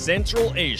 Central Asia.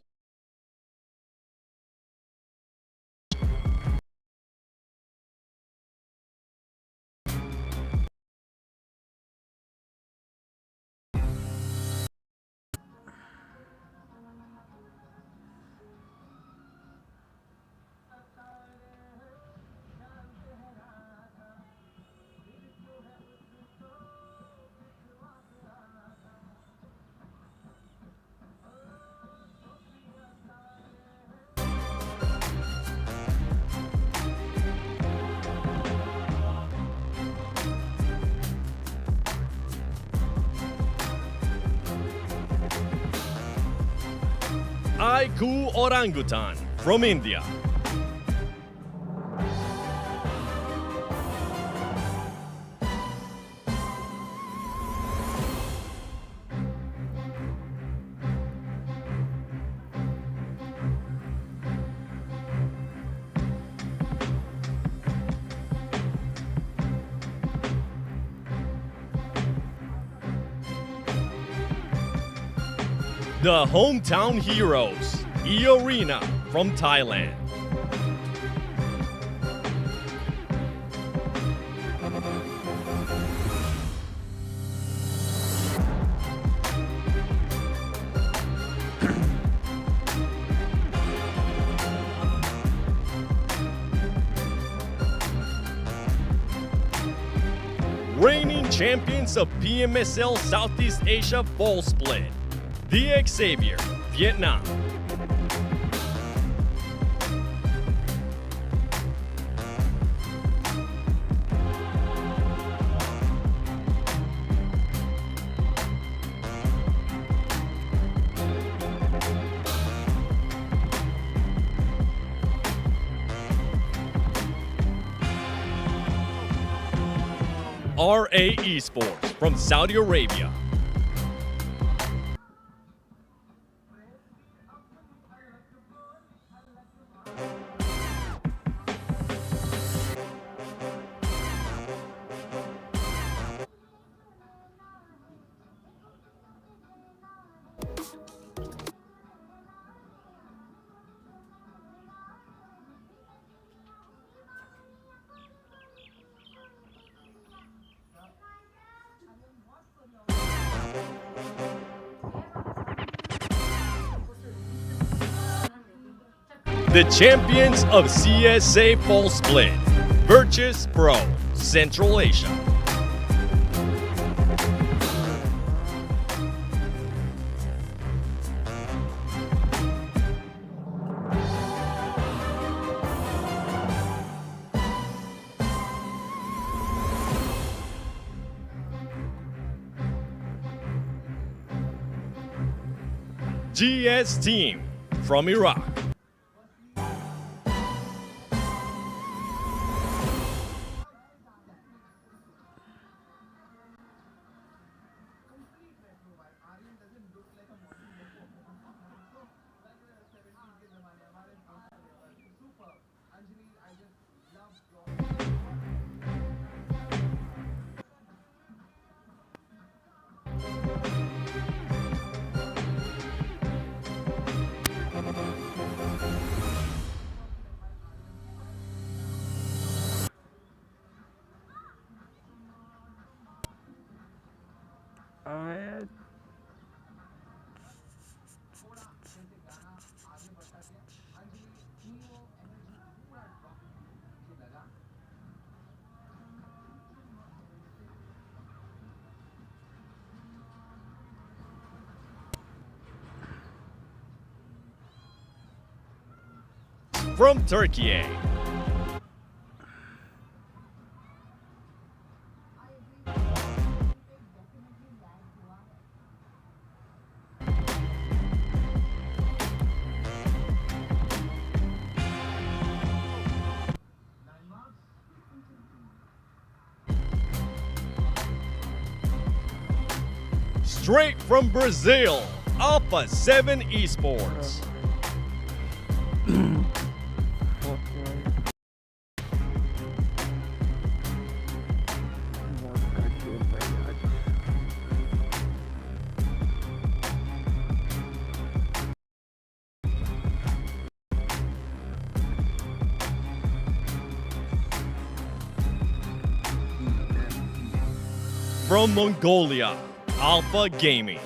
Goooo orangutan from India. The hometown heroes, Arena from Thailand. Reigning champions of PMSL Southeast Asia Ball Split, the Xavier, Vietnam. RA Esports from Saudi Arabia. The champions of CSA Ball Split, Virtus Pro, Central Asia. GS Team from Iraq. From Turkey. Straight from Brazil, Alpha 7 Esports. from Mongolia, Alpha Gaming.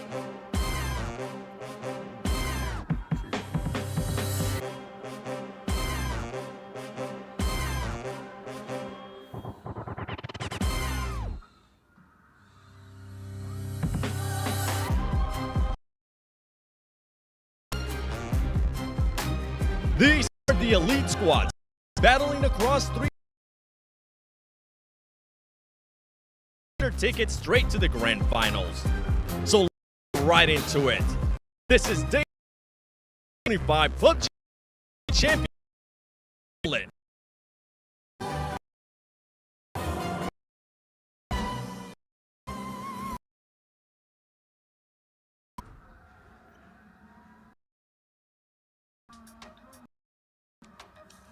These are the elite squads battling across 3 tickets straight to the grand finals. So let's get right into it. This is day 25 Club Champion.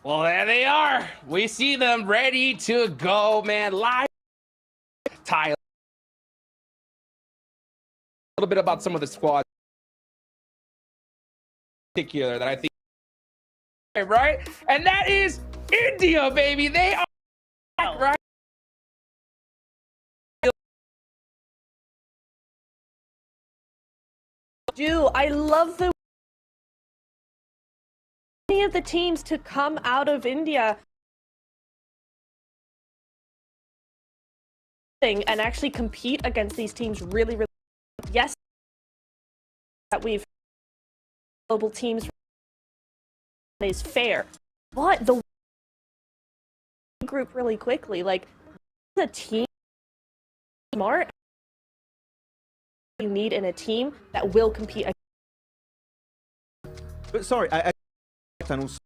Well, there they are. We see them ready to go, man. Live. Tyler. A little bit about some of the squads in particular that I think, right? And that is India, baby. They are right. I love the many of the teams to come out of India and actually compete against these teams really. Yes, that we've global teams is fair, but the group really quickly, like the team smart you need in a team that will compete. But sorry, I tunnels.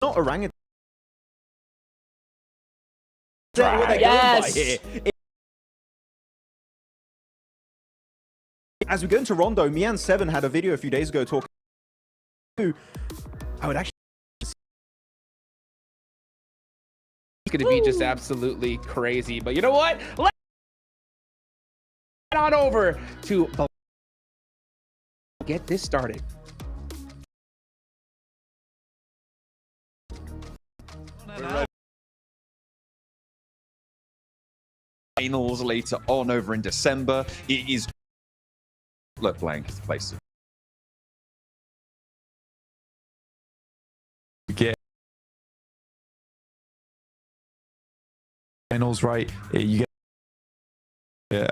Not orangutan. What they're going by here. As we go into Rondo, Mian7 had a video a few days ago talking to, I would actually. It's going to be just absolutely crazy. But you know what? Let's head on over to get this started. Finals later on over in December. It is blank is the place. Get finals right, you get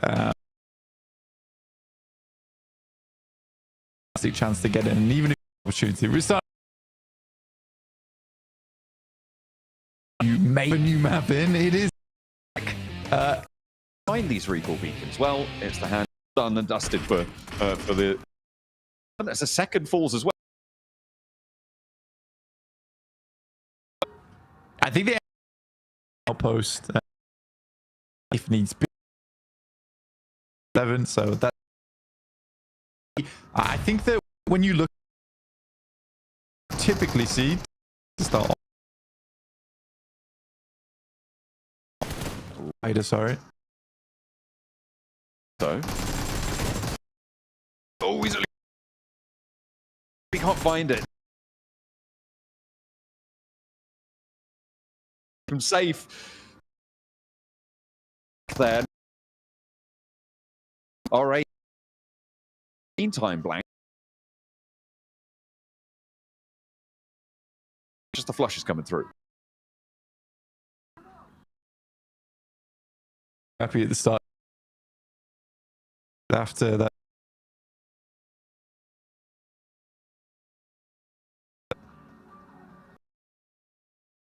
fantastic chance to get in, and even if opportunity we start, you make a new map in. It is Find these recall beacons. Well, it's the hand done and dusted for the. And that's a second falls as well. I think the outpost if needs be 7, so that I think that when you look typically see to start sorry. So, oh, easily. We can't find it. I'm safe. There. All right. Meantime, blank. Just the flush is coming through. Happy at the start. After that,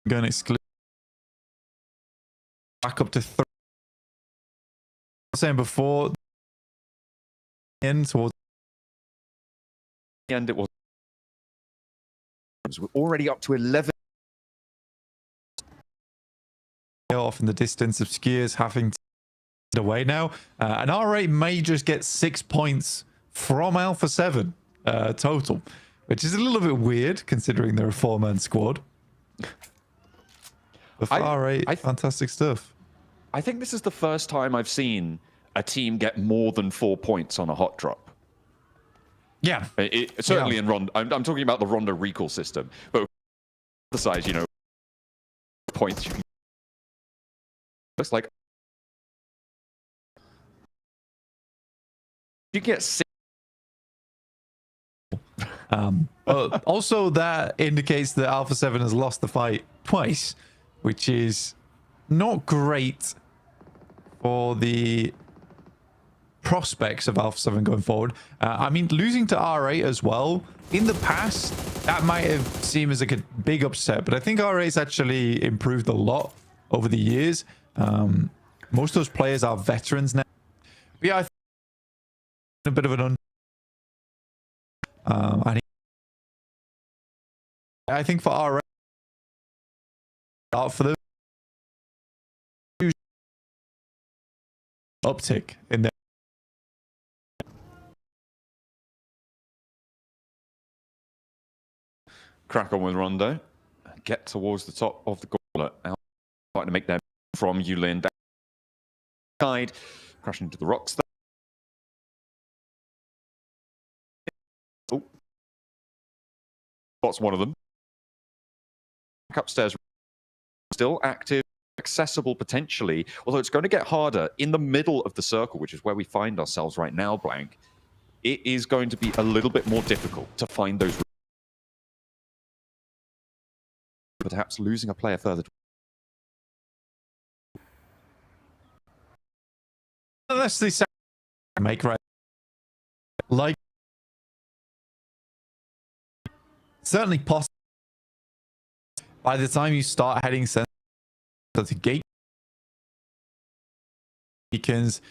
going exclude back up to 3. Saying before in towards the end, it was we're already up to 11. Off in the distance, Obscures having to away now, and RA may just get 6 points from Alpha 7 total, which is a little bit weird considering they're a 4-man squad. But RA, fantastic stuff. I think this is the first time I've seen a team get more than 4 points on a hot drop. Yeah, certainly in Rondo. I'm talking about the Rondo recall system, but the size, you know, points you can. Looks like You get 6. But also that indicates that Alpha 7 has lost the fight twice, which is not great for the prospects of Alpha 7 going forward. I mean, losing to R8 as well, in the past, that might have seemed as like a big upset, but I think R8's actually improved a lot over the years. Most of those players are veterans now. But yeah, I think a bit of an I think for R8, for the uptick in there. Crack on with Rondo. Get towards the top of the gauntlet. Trying to make them from Yulin down side, crashing into the rocks there. Oh, spots one of them. Back upstairs, still active, accessible potentially, although it's going to get harder in the middle of the circle, which is where we find ourselves right now, Blank. It is going to be a little bit more difficult to find those, perhaps losing a player further. Unless they make right, like certainly possible. By the time you start heading center to gate beacons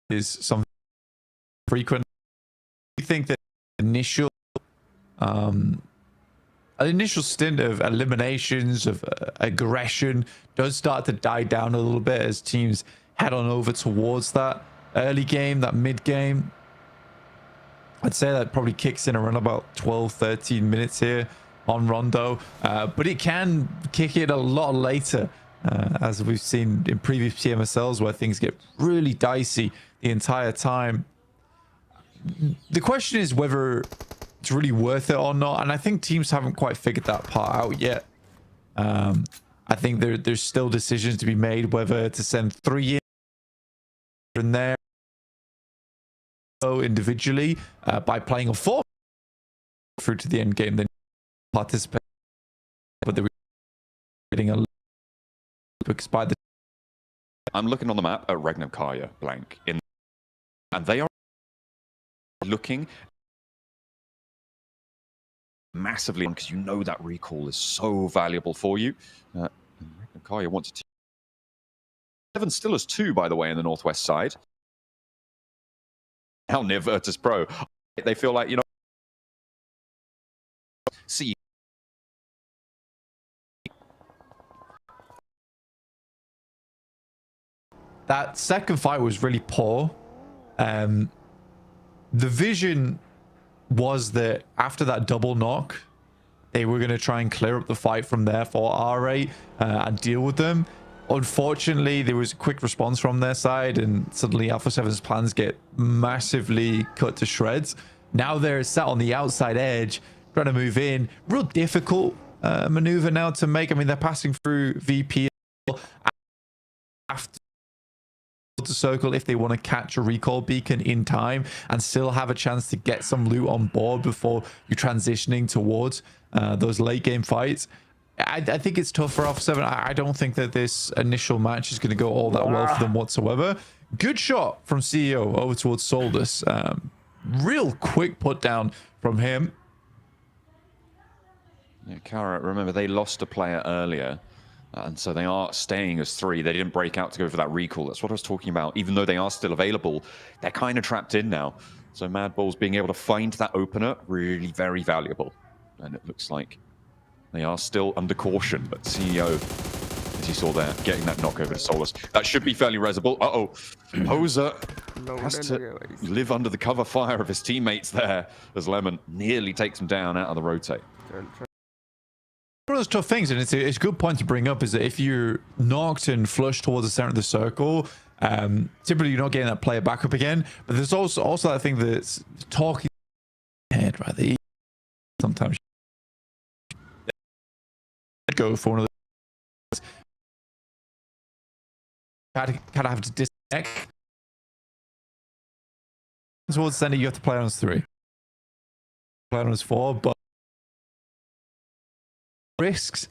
is something frequent. I think that an initial stint of eliminations, of aggression, does start to die down a little bit as teams head on over towards that early game, that mid game. I'd say that probably kicks in around about 12-13 minutes here on Rondo, but it can kick in a lot later, as we've seen in previous PMSLs where things get really dicey the entire time. The question is whether it's really worth it or not, and I think teams haven't quite figured that part out yet. I think there's still decisions to be made whether to send 3 in there individually by playing a 4 through to the end game, then participate, but they're getting a because by the I'm looking on the map at Regnum-Kaya, Blank, and they are looking massively because you know that recall is so valuable for you. Regnum-Kaya wants to 7 still has 2, by the way, in the northwest side. How near Virtus Pro? They feel like, you know, see. That second fight was really poor. The vision was that after that double knock, they were going to try and clear up the fight from there for R8 and deal with them. Unfortunately, there was a quick response from their side, and suddenly Alpha 7's plans get massively cut to shreds. Now they're sat on the outside edge, trying to move in. Real difficult maneuver now to make. I mean, they're passing through VP after the circle if they want to catch a recall beacon in time and still have a chance to get some loot on board before you're transitioning towards those late game fights. I think it's tough for Alpha 7. I don't think that this initial match is going to go all that well for them whatsoever. Good shot from CEO over towards Soldus. Real quick put down from him. Yeah, Kara, remember they lost a player earlier, and so they are staying as 3. They didn't break out to go for that recall. That's what I was talking about. Even though they are still available, they're kind of trapped in now. So Mad Bull's being able to find that opener really very valuable. And it looks like they are still under caution, but CEO, as you saw there, getting that knock over to Solus. That should be fairly resable. Uh-oh. Poser has to live under the cover fire of his teammates there as Lemon nearly takes him down out of the rotate. One of those tough things, and it's a good point to bring up, is that if you're knocked and flushed towards the center of the circle, typically you're not getting that player back up again. But there's also that thing that's talking head, right? Sometimes go for one of those. Kind of have to disconnect towards center, you have to play on as 3. Play on as 4, but risks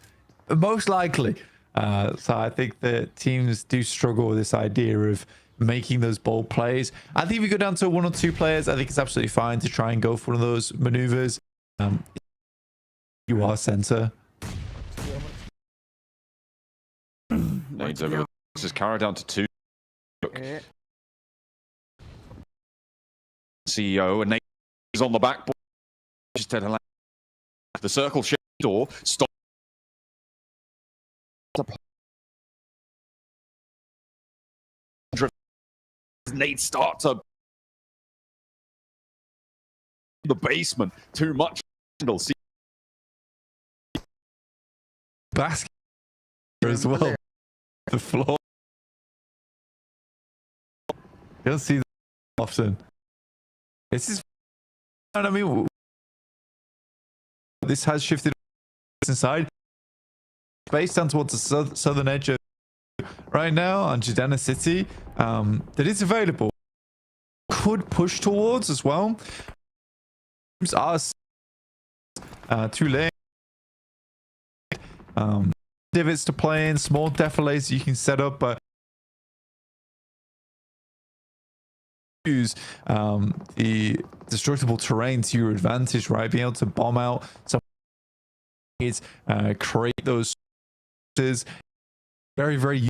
most likely. So I think that teams do struggle with this idea of making those bold plays. I think if we go down to 1 or 2 players, I think it's absolutely fine to try and go for one of those maneuvers. You are center. Nades over. This is Kara down to 2. CEO and Nate is on the backboard. Just to the circle shift door. Stop. Nate starts up the basement. Too much. Basket as well. The floor. You don't see that often. This is, I mean, this has shifted inside. Space down towards the southern edge of right now on Jadana City. That is available. Could push towards as well. Are too late. Divots to play in, small defiles you can set up, but use the destructible terrain to your advantage, right? Being able to bomb out some create those is very, very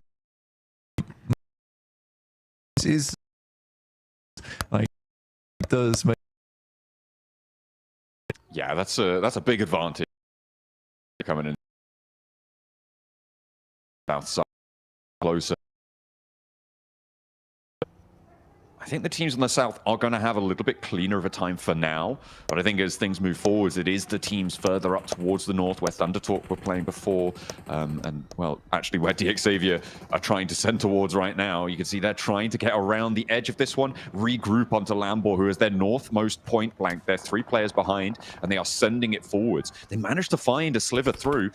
is like does make yeah, that's a big advantage coming in south side closer. I think the teams in the south are going to have a little bit cleaner of a time for now, but I think as things move forwards, it is the teams further up towards the north where Thundertalk were playing before, and well, actually where DXavier are trying to send towards right now. You can see they're trying to get around the edge of this one, regroup onto Lambor, who is their northmost point blank. They're 3 players behind, and they are sending it forwards. They managed to find a sliver through.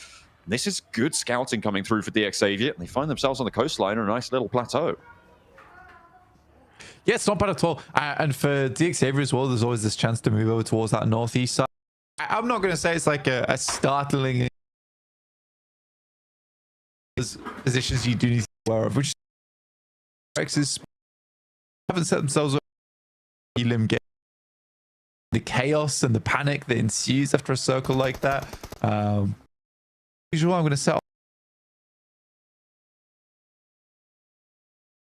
This is good scouting coming through for DXavier, and they find themselves on the coastline on a nice little plateau. Yeah, it's not bad at all. And for DXavier as well, there's always this chance to move over towards that northeast side. I'm not going to say it's like a startling positions you do need to be aware of, which Rexes haven't set themselves up. Elim get the chaos and the panic that ensues after a circle like that. Usually I'm going to set up.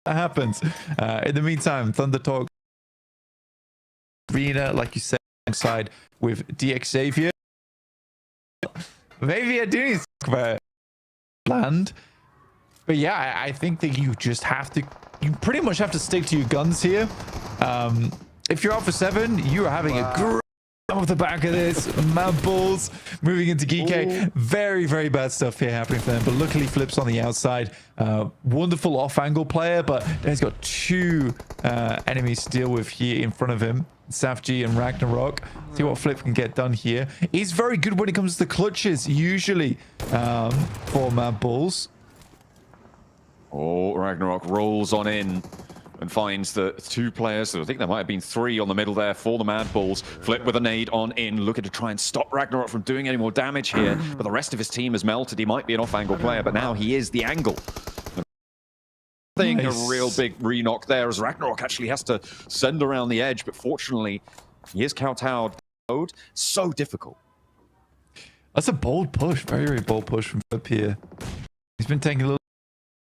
That happens. In the meantime, Thundertalk Arena, like you said, alongside with DXavier. Maybe I do need to talk about land. But yeah, I think that you just have to, you pretty much have to stick to your guns here. If you're out for 7, you are having a great off the back of this. Mad Bulls moving into GK. Very, very bad stuff here happening for them, but luckily Flip's on the outside. Wonderful off-angle player, but then he's got 2 enemies to deal with here in front of him. Safji and Ragnarok. See what Flip can get done here. He's very good when it comes to the clutches, usually, for Mad Bulls. Oh, Ragnarok rolls on in and finds the 2 players. I think there might have been 3 on the middle there for the Mad Bulls. Flip with a nade on in, looking to try and stop Ragnarok from doing any more damage here. But the rest of his team has melted. He might be an off-angle player, but now he is the angle. Nice. A real big re-knock there as Ragnarok actually has to send around the edge. But fortunately, he is kowtowed. So difficult. That's a bold push. Very, very bold push from Flip here. He's been taking a little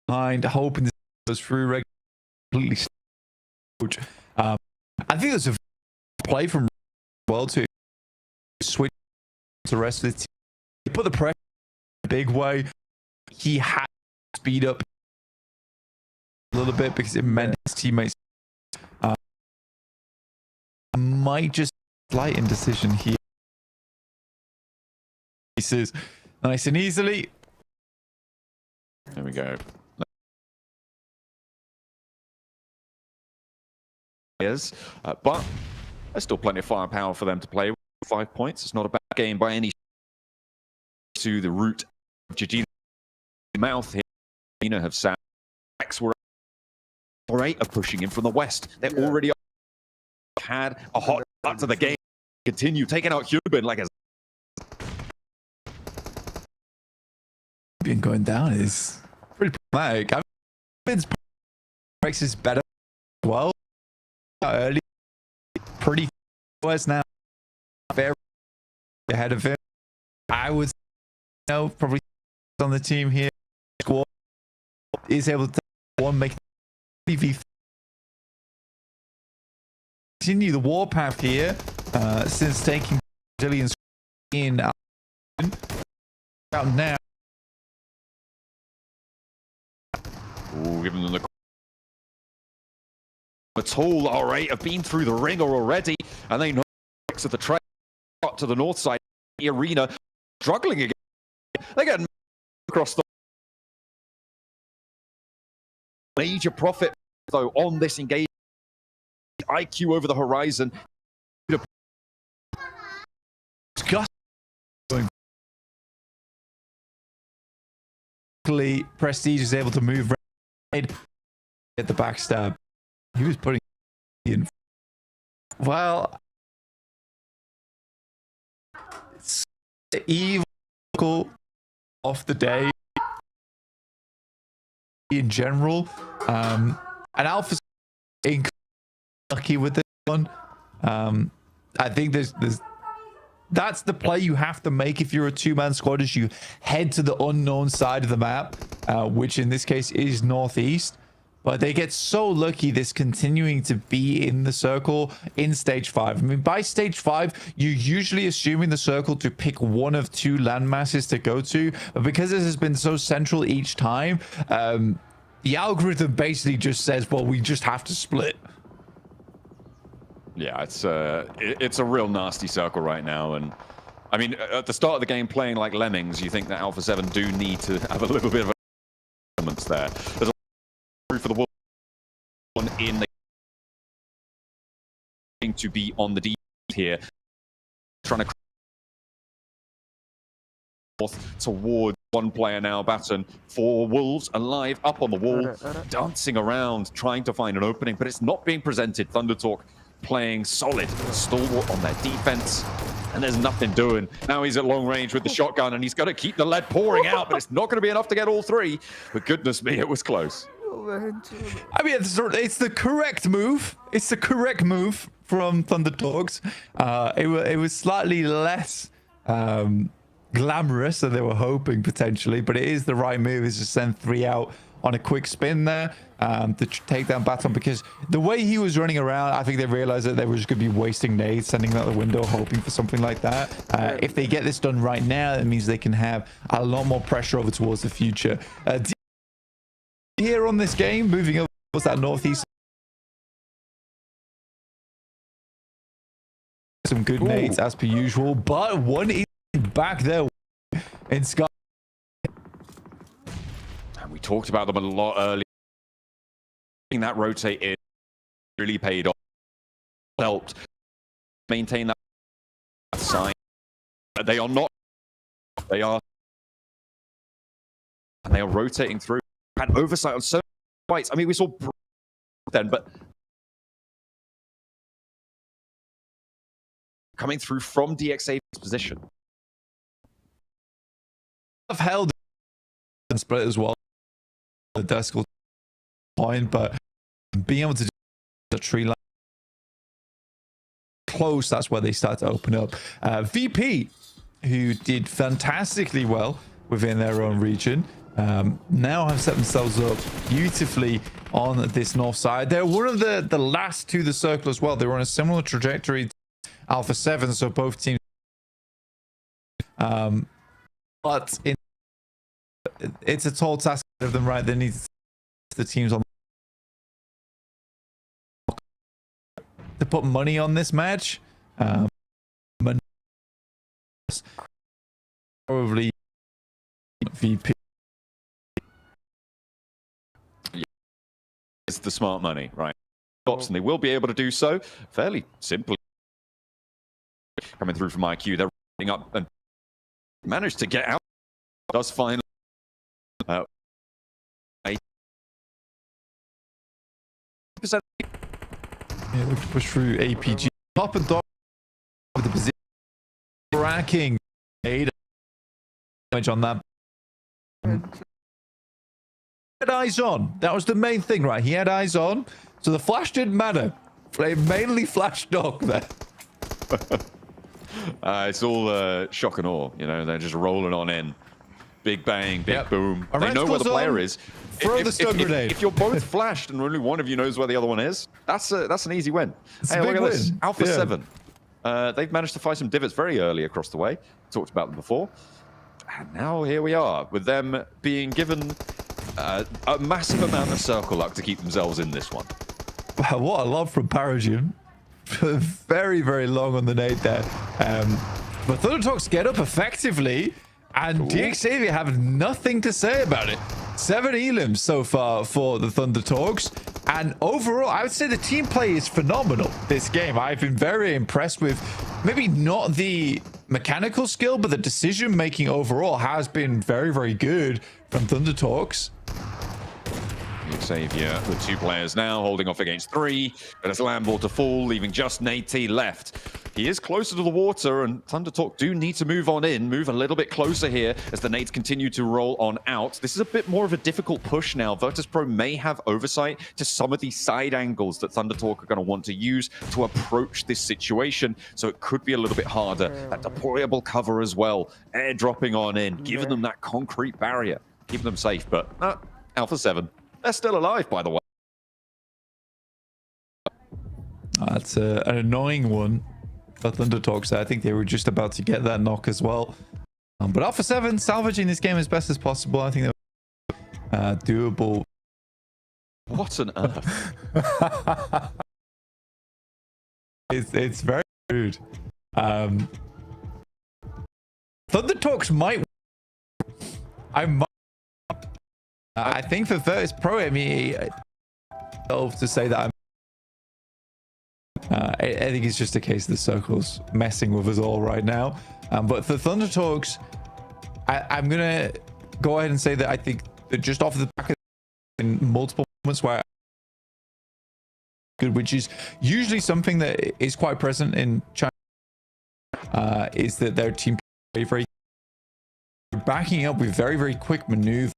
behind, hoping this goes through. Completely I think there's a play from well to switch to the rest of the team. He put the pressure in a big way. He had to speed up a little bit because it meant his teammates might just slight indecision here. This is nice and easily. There we go. But there's still plenty of firepower for them to play with. 5 points. It's not a bad game by any to the root of Jajina mouth here. Have sat. X were great of pushing in from the west. They're already had a hot start to the game. Continue taking out Cuban like a... Been going down is pretty problematic. I mean, Rex is better as well. Early, pretty was now very ahead of him. I would probably on the team here. Squad is able to make TV continue the warpath here since taking Brazilians in out now. Ooh, giving them the tool. All right, have been through the ringer already, and they know of the train up to the north side of the arena, struggling again. They get across the major profit though on this engagement. IQ over the horizon. Prestige is able to move right at the backstab. He was putting in. Well, it's evil off the day in general. And Alpha's lucky with this one. I think that's the play you have to make if you're a two-man squad, is you head to the unknown side of the map, which in this case is northeast. But they get so lucky this continuing to be in the circle in stage 5. I mean, by stage 5, you're usually assuming the circle to pick one of two land masses to go to. But because this has been so central each time, the algorithm basically just says, well, we just have to split. Yeah, it's a real nasty circle right now. And I mean, at the start of the game, playing like lemmings, you think that Alpha 7 do need to have a little bit of elements there. There's a for the one in the to be on the D here, trying to north towards one player now. Baton for Wolves alive up on the wall, dancing around, trying to find an opening, but it's not being presented. Thundertalk playing solid, stalwart on their defense, and there's nothing doing. Now he's at long range with the shotgun, and he's got to keep the lead pouring out, but it's not going to be enough to get all three. But goodness me, it was close. I mean, it's the correct move. It's the correct move from Thundertalks. It was slightly less glamorous than they were hoping potentially, but it is the right move. Is to send 3 out on a quick spin there to take down Baton, because the way he was running around, I think they realized that they were just going to be wasting nades, sending them out the window, hoping for something like that. If they get this done right now, it means they can have a lot more pressure over towards the future. Here on this game, moving over towards that northeast. Some good nades as per usual, but one is back there in Sky. And we talked about them a lot earlier. That rotate in really paid off. Helped maintain that sign. They are not. They are. And they are rotating through. Had oversight on so many fights. I mean, we saw then, but coming through from DXA's position. I've held and split as well. The decimal point, but being able to do the tree line close, that's where they start to open up. VP, who did fantastically well within their own region, now have set themselves up beautifully on this north side. They're one of the last to the circle as well. They were on a similar trajectory to Alpha 7, so both teams. But it's a tall task of them, right? They need the teams on to put money on this match. Probably VP. It's the smart money, right? And they will be able to do so fairly simply. Coming through from IQ, they're running up and managed to get out. Does finally. Yeah, look to push through APG. Top and dog with the position. Racking. 8 damage on that. Had eyes on. That was the main thing, right? He had eyes on. So the flash didn't matter. They mainly flashed dog there. It's all shock and awe. You know, they're just rolling on in. Big bang, big boom. They know where the player is. Throw the stun grenade. If you're both flashed and only one of you knows where the other one is, that's an easy win. Hey, look at this. Alpha 7. They've managed to find some divots very early across the way. Talked about them before. And now here we are, with them being given a massive amount of circle luck to keep themselves in this one. Wow, what a lob from Paragium. Very, very long on the nade there. But Thundertalks get up effectively, and DXavier have nothing to say about it. 7 elims so far for the Thundertalks. And overall, I would say the team play is phenomenal this game. I've been very impressed with maybe not the mechanical skill, but the decision making overall has been very, very good from Thundertalks. Xavier with 2 players now, holding off against 3, but it's Lamball to fall, leaving just Nate T left. He is closer to the water, and Thundertalk do need to move on in, move a little bit closer here as the nades continue to roll on out. This is a bit more of a difficult push now. Virtus.pro may have oversight to some of these side angles that Thundertalk are going to want to use to approach this situation, so it could be a little bit harder. That deployable cover as well, airdropping on in, giving them that concrete barrier, keeping them safe, but Alpha 7. They're still alive, by the way. That's an annoying one for Thundertalks. I think they were just about to get that knock as well. But Alpha 7 salvaging this game as best as possible. I think they're doable. What on earth? It's very rude. Thundertalks might. I think for Virtus.pro, I mean, to say that I think it's just a case of the circles messing with us all right now. But for Thundertalks, I'm gonna go ahead and say that I think that just off the back of in multiple moments where good, which is usually something that is quite present in China, is that their team very backing up with very, very quick maneuver.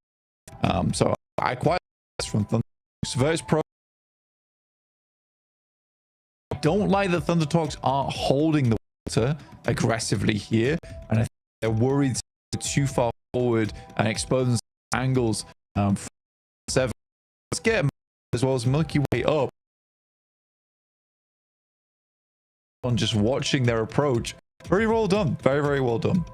So I quite like this from Thundertalks. Virtus.pro, I don't like that Thundertalks aren't holding the water aggressively here, and I think they're worried too far forward and exposing angles. 7. Let's get as well as Milky Way up. On just watching their approach, very well done, very, very well done.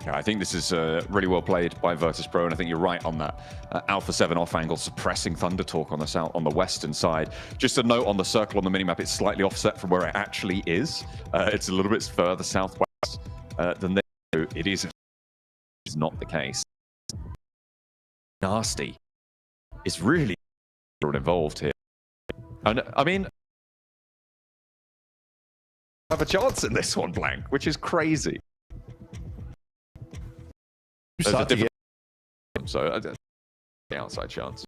Yeah, I think this is really well played by Virtus.pro, and I think you're right on that. Alpha 7 off angle, suppressing Thundertalk on the south, on the western side. Just a note on the circle on the minimap, it's slightly offset from where it actually is. It's a little bit further southwest than there. It is not the case. Nasty. It's really involved here. And I mean, have a chance in this one, Blank, which is crazy. There's a different, so the outside chance.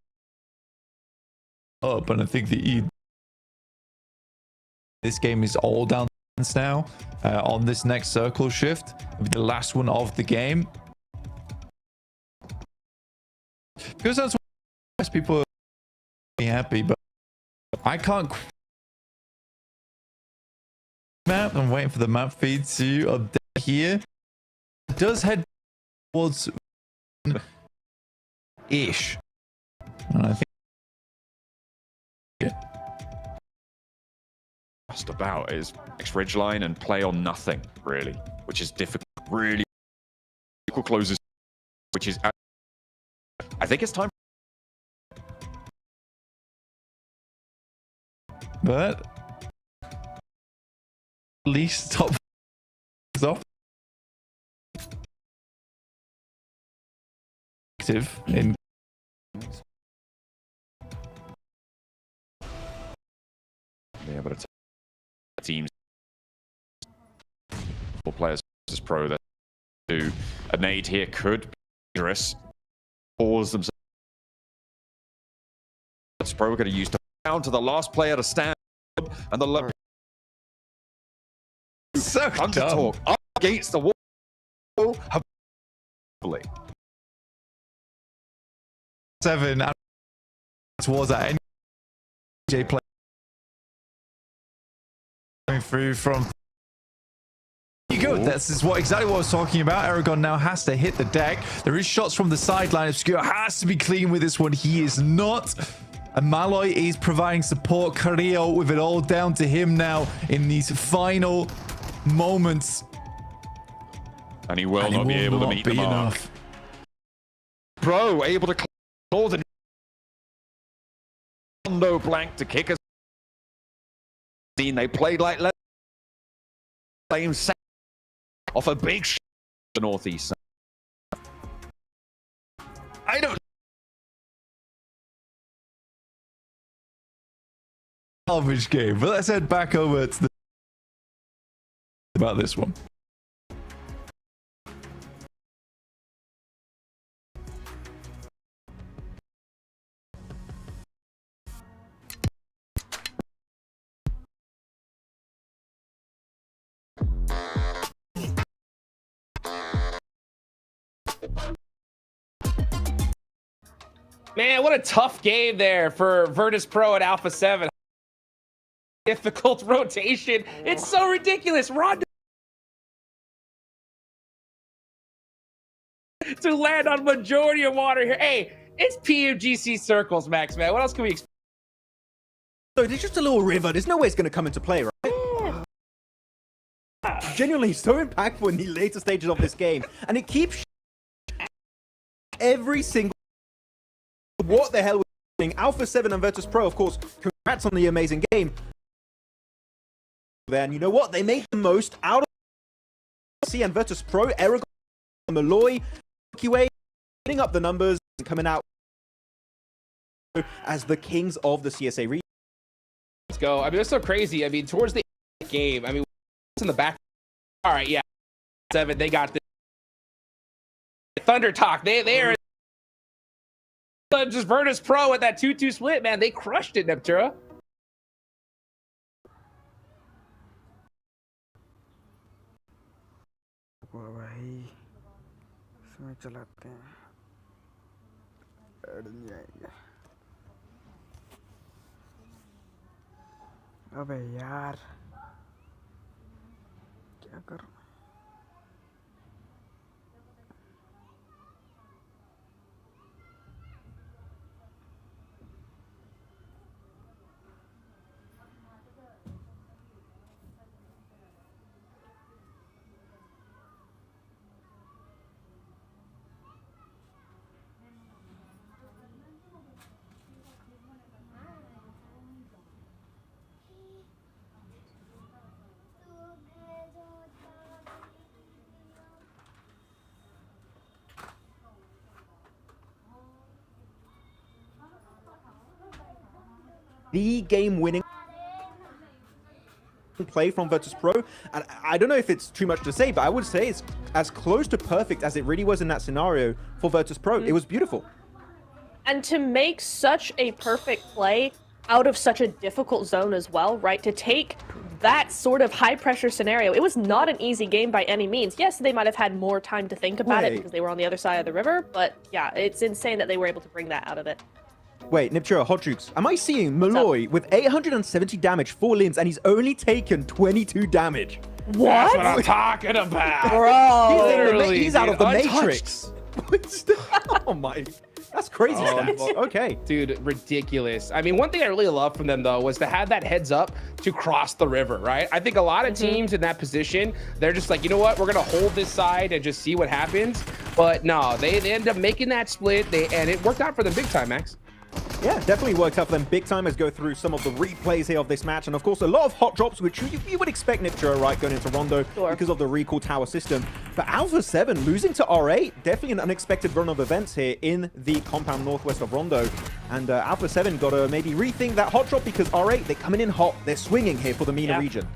Up, and I think that this game is all down now on this next circle shift. It'll be the last one of the game, because that's what people are happy. But I can't map. I'm waiting for the map feed to update here. It does head towards ish, and I think just about is next ridgeline and play on nothing really, which is difficult. Really closes, which is I think it's time. But at least top is off. Active in yeah, but it's teams or players versus pro that do a nade here could be dangerous. Pause themselves. Pro are going to use down to the last player to stand. and the So undertalk up against the wall. Hopefully. 7 and towards that NJ play going through from good. This is exactly what I was talking about. Aragon now has to hit the deck. There is shots from the sideline. Obscure has to be clean with this one. He is not. And Malloy is providing support. Carrillo with it all down to him now in these final moments. And he will not be able to meet the mark. Pro able to claw the no blank to kick us. They played like same set off a big the northeast side. I don't salvage game, but let's head back over to the about this one. Man, what a tough game there for Virtus Pro at Alpha 7. Difficult rotation. It's so ridiculous. Rondo to land on majority of water here. Hey, it's PMGC circles, Max, man. What else can we expect? So there's just a little river. There's no way it's going to come into play, right? Genuinely so impactful in the later stages of this game. And it keeps every single... What the hell was happening? Alpha 7 and Virtus Pro, of course, congrats on the amazing game. Then, you know what? They made the most out of C and Virtus Pro. Aragon, Malloy, QA, putting up the numbers and coming out as the kings of the CSA region. Let's go. I mean, it's so crazy. I mean, towards the end of the game, I mean, what's in the back? All right, yeah. 7, they got this. Thunder Talk, they are just Virtus Pro at that 2-2 split, man. They crushed it, Neptura. भाई इसमें चलाते हैं add नहीं आएगा अबे यार क्या करूं The game-winning play from Virtus Pro, and I don't know if it's too much to say, but I would say it's as close to perfect as it really was in that scenario for Virtus Pro. It was beautiful. And to make such a perfect play out of such a difficult zone as well, right? To take that sort of high-pressure scenario, it was not an easy game by any means. Yes, they might have had more time to think about it because they were on the other side of the river, but yeah, it's insane that they were able to bring that out of it. Wait, Niptura, Hot Jukes, am I seeing Malloy with 870 damage, 4 limbs, and he's only taken 22 damage? What? That's what I'm talking about. Bro. He's out of the untouched. Matrix. Oh my, that's crazy stats. Okay. Dude, ridiculous. I mean, one thing I really loved from them, though, was to have that heads up to cross the river, right? I think a lot of teams in that position, they're just like, you know what? We're going to hold this side and just see what happens. But no, they end up making that split, and it worked out for them big time, Max. Yeah, definitely worked out for them big time. Let's go through some of the replays here of this match. And of course, a lot of hot drops, which you would expect Niptura, right, going into Rondo because of the recall tower system. But Alpha 7 losing to R8, definitely an unexpected run of events here in the compound northwest of Rondo. And Alpha 7 got to maybe rethink that hot drop because R8, they're coming in hot. They're swinging here for the MENA region.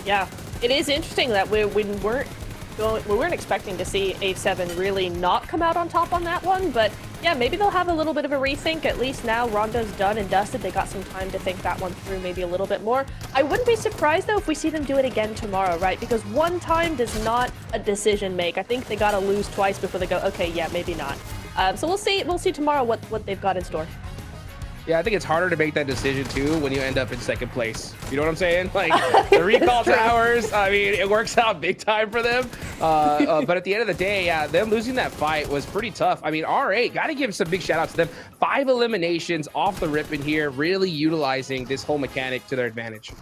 Yeah, it is interesting that we weren't expecting to see A7 really not come out on top on that one, but yeah, maybe they'll have a little bit of a rethink. At least now Rondo's done and dusted. They got some time to think that one through maybe a little bit more. I wouldn't be surprised, though, if we see them do it again tomorrow, right? Because one time does not a decision make. I think they got to lose twice before they go, okay, yeah, maybe not. So we'll see. We'll see tomorrow what they've got in store. Yeah, I think it's harder to make that decision too when you end up in second place. You know what I'm saying? Like the recall towers, I mean, it works out big time for them. But at the end of the day, yeah, them losing that fight was pretty tough. I mean, R8, got to give some big shout out to them. 5 eliminations off the rip in here, really utilizing this whole mechanic to their advantage.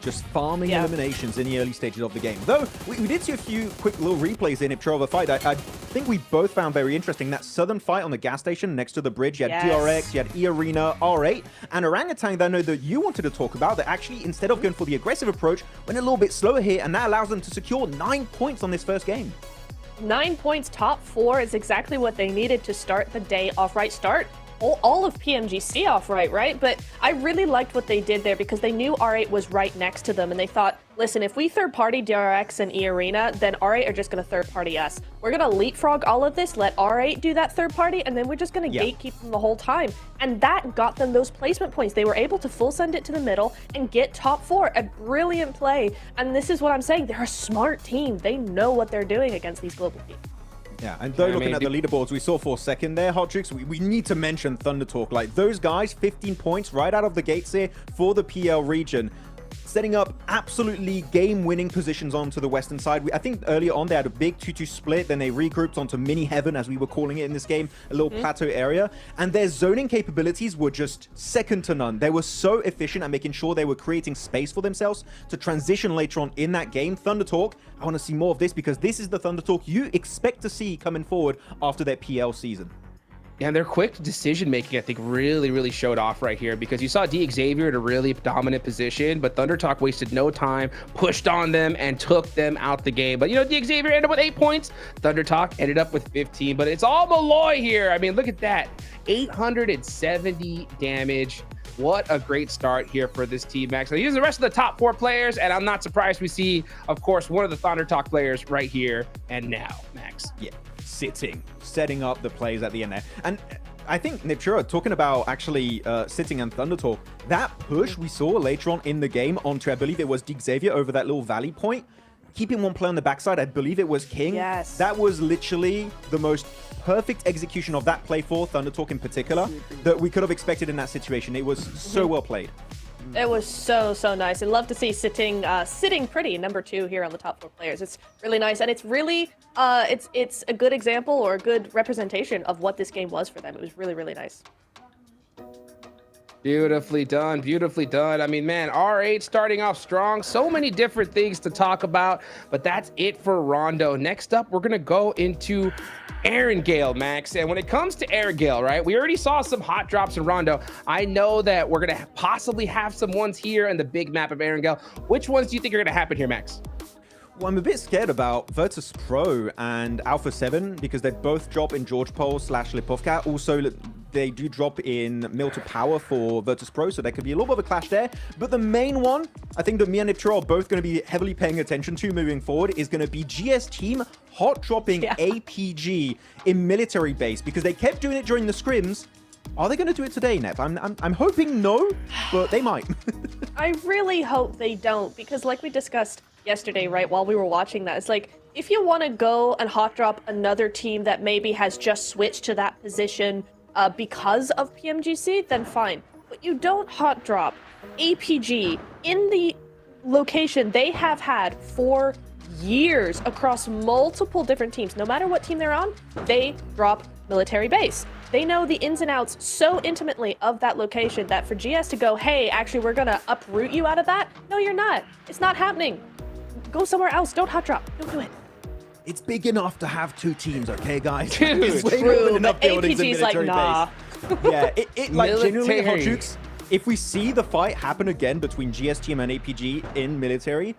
Just farming eliminations in the early stages of the game. Though, we did see a few quick little replays in Iptra of a fight I think we both found very interesting. That southern fight on the gas station next to the bridge. You had DRX, you had E-Arena, R8, and Orangutan that I know that you wanted to talk about that actually, instead of going for the aggressive approach, went a little bit slower here, and that allows them to secure 9 points on this first game. 9 points, top 4 is exactly what they needed to start the day off right. Start all of PMGC off right? But I really liked what they did there because they knew R8 was right next to them, and they thought, listen, if we third-party DRX and E-Arena, then R8 are just going to third-party us. We're going to leapfrog all of this, let R8 do that third-party, and then we're just going to gatekeep them the whole time. And that got them those placement points. They were able to full send it to the middle and get top 4. A brilliant play. And this is what I'm saying. They're a smart team. They know what they're doing against these global teams. Yeah, and though looking at the leaderboards, we saw for a second there, Hotrix, we need to mention Thunder Talk. Like, those guys, 15 points right out of the gates here for the PL region, setting up absolutely game-winning positions onto the western side. I think earlier on they had a big 2-2 split, then they regrouped onto mini heaven, as we were calling it in this game, a little plateau area, and their zoning capabilities were just second to none. They were so efficient at making sure they were creating space for themselves to transition later on in that game. Thunder Talk, I want to see more of this because this is the Thunder Talk you expect to see coming forward after their PL season. Yeah, and their quick decision-making, I think, really showed off right here because you saw D Xavier in a really dominant position, but Thunder Talk wasted no time, pushed on them, and took them out the game. But, you know, D Xavier ended up with 8 points. Thunder Talk ended up with 15, but it's all Malloy here. I mean, look at that. 870 damage. What a great start here for this team, Max. Now, use the rest of the top 4 players, and I'm not surprised we see, of course, one of the Thunder Talk players right here and now, Max. Yeah. Setting up the plays at the end there. And I think, Niptura, talking about actually sitting and Thunder Talk, that push we saw later on in the game onto, I believe it was D Xavier over that little valley point, keeping one player on the backside, I believe it was King. Yes. That was literally the most perfect execution of that play for Thunder Talk in particular that we could have expected in that situation. It was so well played. It was so nice. And love to see sitting pretty number 2 here on the top 4 players. It's really nice, and it's really it's a good example or a good representation of what this game was for them. It was really nice. Beautifully done. Beautifully done. I mean, man, R8 starting off strong. So many different things to talk about, but that's it for Rondo. Next up, we're going to go into Erangel, Max. And when it comes to Erangel, right, we already saw some hot drops in Rondo. I know that we're going to possibly have some ones here in the big map of Erangel. Which ones do you think are going to happen here, Max? Well, I'm a bit scared about Virtus Pro and Alpha 7 because they both drop in George Pole / Lipovka. Also, they do drop in Milton Power for Virtus Pro, so there could be a little bit of a clash there. But the main one, I think that me and Niptura are both going to be heavily paying attention to moving forward, is going to be GS Team hot dropping APG in military base because they kept doing it during the scrims. Are they going to do it today, Nep? I'm hoping no, but they might. I really hope they don't because, like we discussed yesterday, right, while we were watching that, it's like, if you want to go and hot drop another team that maybe has just switched to that position because of PMGC, then fine. But you don't hot drop APG in the location they have had for years across multiple different teams. No matter what team they're on, they drop military base. They know the ins and outs so intimately of that location that for GS to go, hey, actually, we're going to uproot you out of that. No, you're not. It's not happening. Go somewhere else. Don't hot drop. Don't do it. It's big enough to have 2 teams, okay, guys? Dude, it's way more than enough but buildings and APG's like, military nah. base. Yeah, it like genuinely, Hot Military. Jukes, if we see the fight happen again between GS Team and APG in military,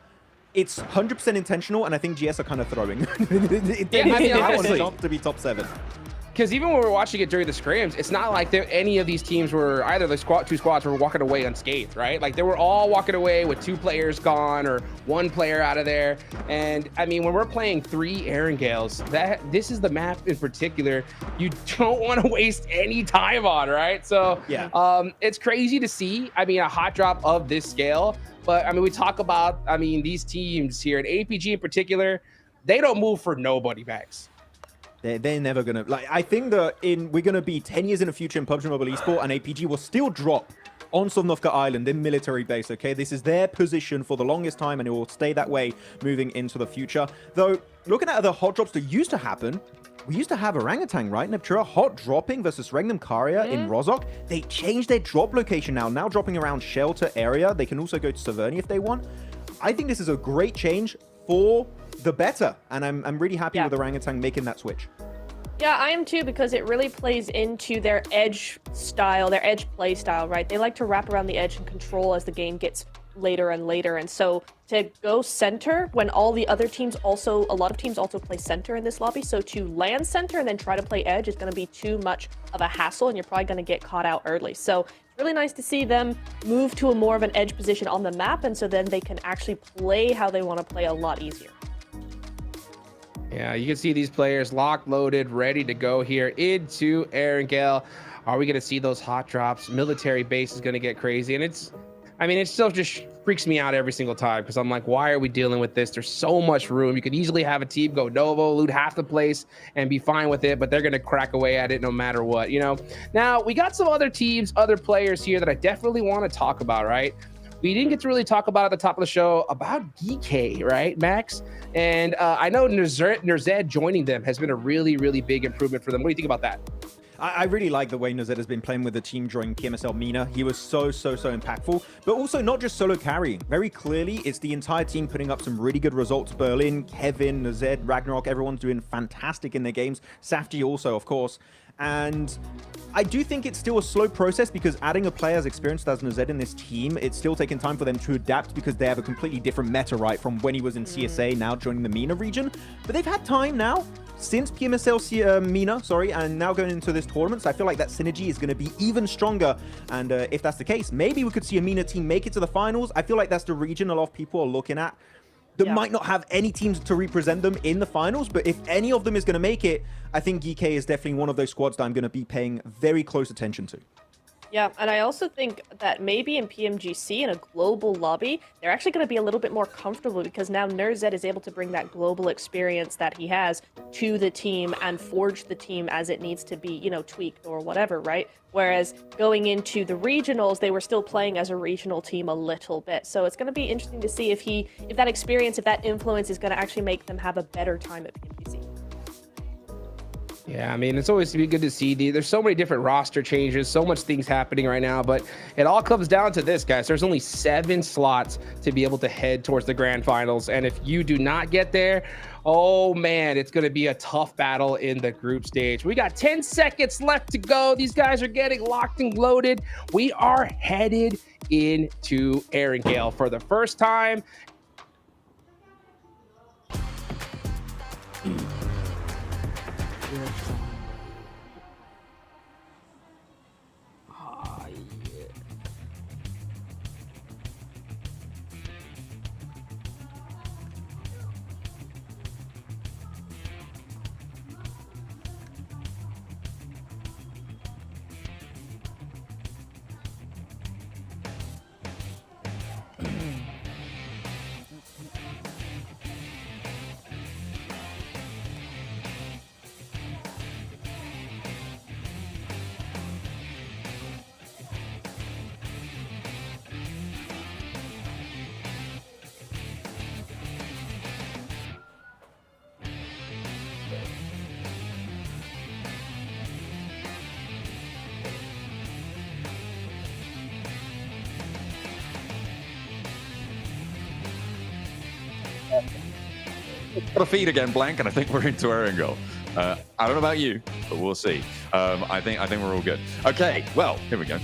it's 100% intentional, and I think GS are kind of throwing. Yeah, I mean, I want honestly. top to be top 7. because even when we were watching it during the scrims, it's not like any of these teams were either the two squads were walking away unscathed, right? Like they were all walking away with 2 players gone or 1 player out of there. And I mean, when we're playing 3 Erangels, this is the map in particular you don't want to waste any time on, right? So yeah, it's crazy to see. I mean, a hot drop of this scale. But I mean, we talk about, I mean, these teams here, and APG in particular, they don't move for nobody, Max. They're never gonna, like, I think that we're gonna be 10 years in the future in PUBG Mobile Esport, and APG will still drop on Sovnovka Island in military base. Okay, this is their position for the longest time, and it will stay that way moving into the future. Though looking at the hot drops that used to happen, we used to have Orangutan, right? Neptura hot dropping versus Regnum Karya in Rozhok. They changed their drop location now dropping around shelter area. They can also go to Severny if they want. I think this is a great change for the better, and I'm really happy with Orangutan making that switch. Yeah, I am too, because it really plays into their edge style, their edge play style, right? They like to wrap around the edge and control as the game gets later and later. And so to go center when all the other teams also, a lot of teams also play center in this lobby. So to land center and then try to play edge is going to be too much of a hassle, and you're probably going to get caught out early. So it's really nice to see them move to a more of an edge position on the map, and so then they can actually play how they want to play a lot easier. Yeah, you can see these players locked, loaded, ready to go here into Erangel. Are we going to see those hot drops? Military base is going to get crazy. And it's, I mean, it still just freaks me out every single time, because I'm like, why are we dealing with this? There's so much room. You could easily have a team go Novo, loot half the place, and be fine with it, but they're going to crack away at it no matter what, you know? Now, we got some other teams, other players here that I definitely want to talk about, right? We didn't get to really talk about at the top of the show about goooo, right, Max? And I know Nerzed joining them has been a really, really big improvement for them. What do you think about that? I really like the way Nerzed has been playing with the team during PMSL Mina. He was so impactful, but also not just solo carrying. Very clearly, it's the entire team putting up some really good results. Berlin, Kevin, Nerzed, Ragnarok, everyone's doing fantastic in their games. Safety also, of course. And I do think it's still a slow process, because adding a player as experienced as Nerzed in this team, it's still taking time for them to adapt, because they have a completely different meta, right, from when he was in CSA, now joining the MENA region. But they've had time now, since PMSL MENA, and now going into this tournament, so I feel like that synergy is going to be even stronger. And if that's the case, maybe we could see a MENA team make it to the finals. I feel like that's the region a lot of people are looking at. That might not have any teams to represent them in the finals, but if any of them is going to make it, I think goooo is definitely one of those squads that I'm going to be paying very close attention to. Yeah, and I also think that maybe in PMGC, in a global lobby, they're actually going to be a little bit more comfortable, because now Nerzed is able to bring that global experience that he has to the team and forge the team as it needs to be, you know, tweaked or whatever, right? Whereas going into the regionals, they were still playing as a regional team a little bit. So it's going to be interesting to see if that experience, if that influence is going to actually make them have a better time at PMGC. Yeah, I mean, it's always good to see. There's so many different roster changes, so much things happening right now, but it all comes down to this, guys. There's only 7 slots to be able to head towards the grand finals, and if you do not get there, oh man, it's going to be a tough battle in the group stage. We got 10 seconds left to go. These guys are getting locked and loaded. We are headed into Erangel for the first time. Got a feed again, Blank, and I think we're into Erangel. I don't know about you, but we'll see. I think we're all good. Okay, well, here we go.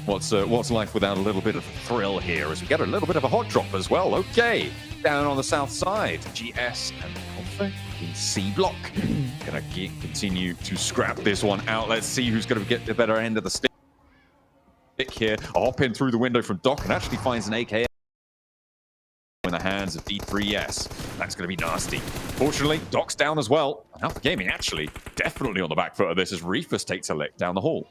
What's life without a little bit of thrill here as we get a little bit of a hot drop as well? Okay, down on the south side. GS and Alpha in C block. Gonna continue to scrap this one out. Let's see who's gonna get the better end of the stick here. A hop in through the window from Doc and actually finds an AK in the hands of D3S. That's going to be nasty. Fortunately, Doc's down as well. Alpha Gaming actually definitely on the back foot of this as Reefus takes a lick down the hall.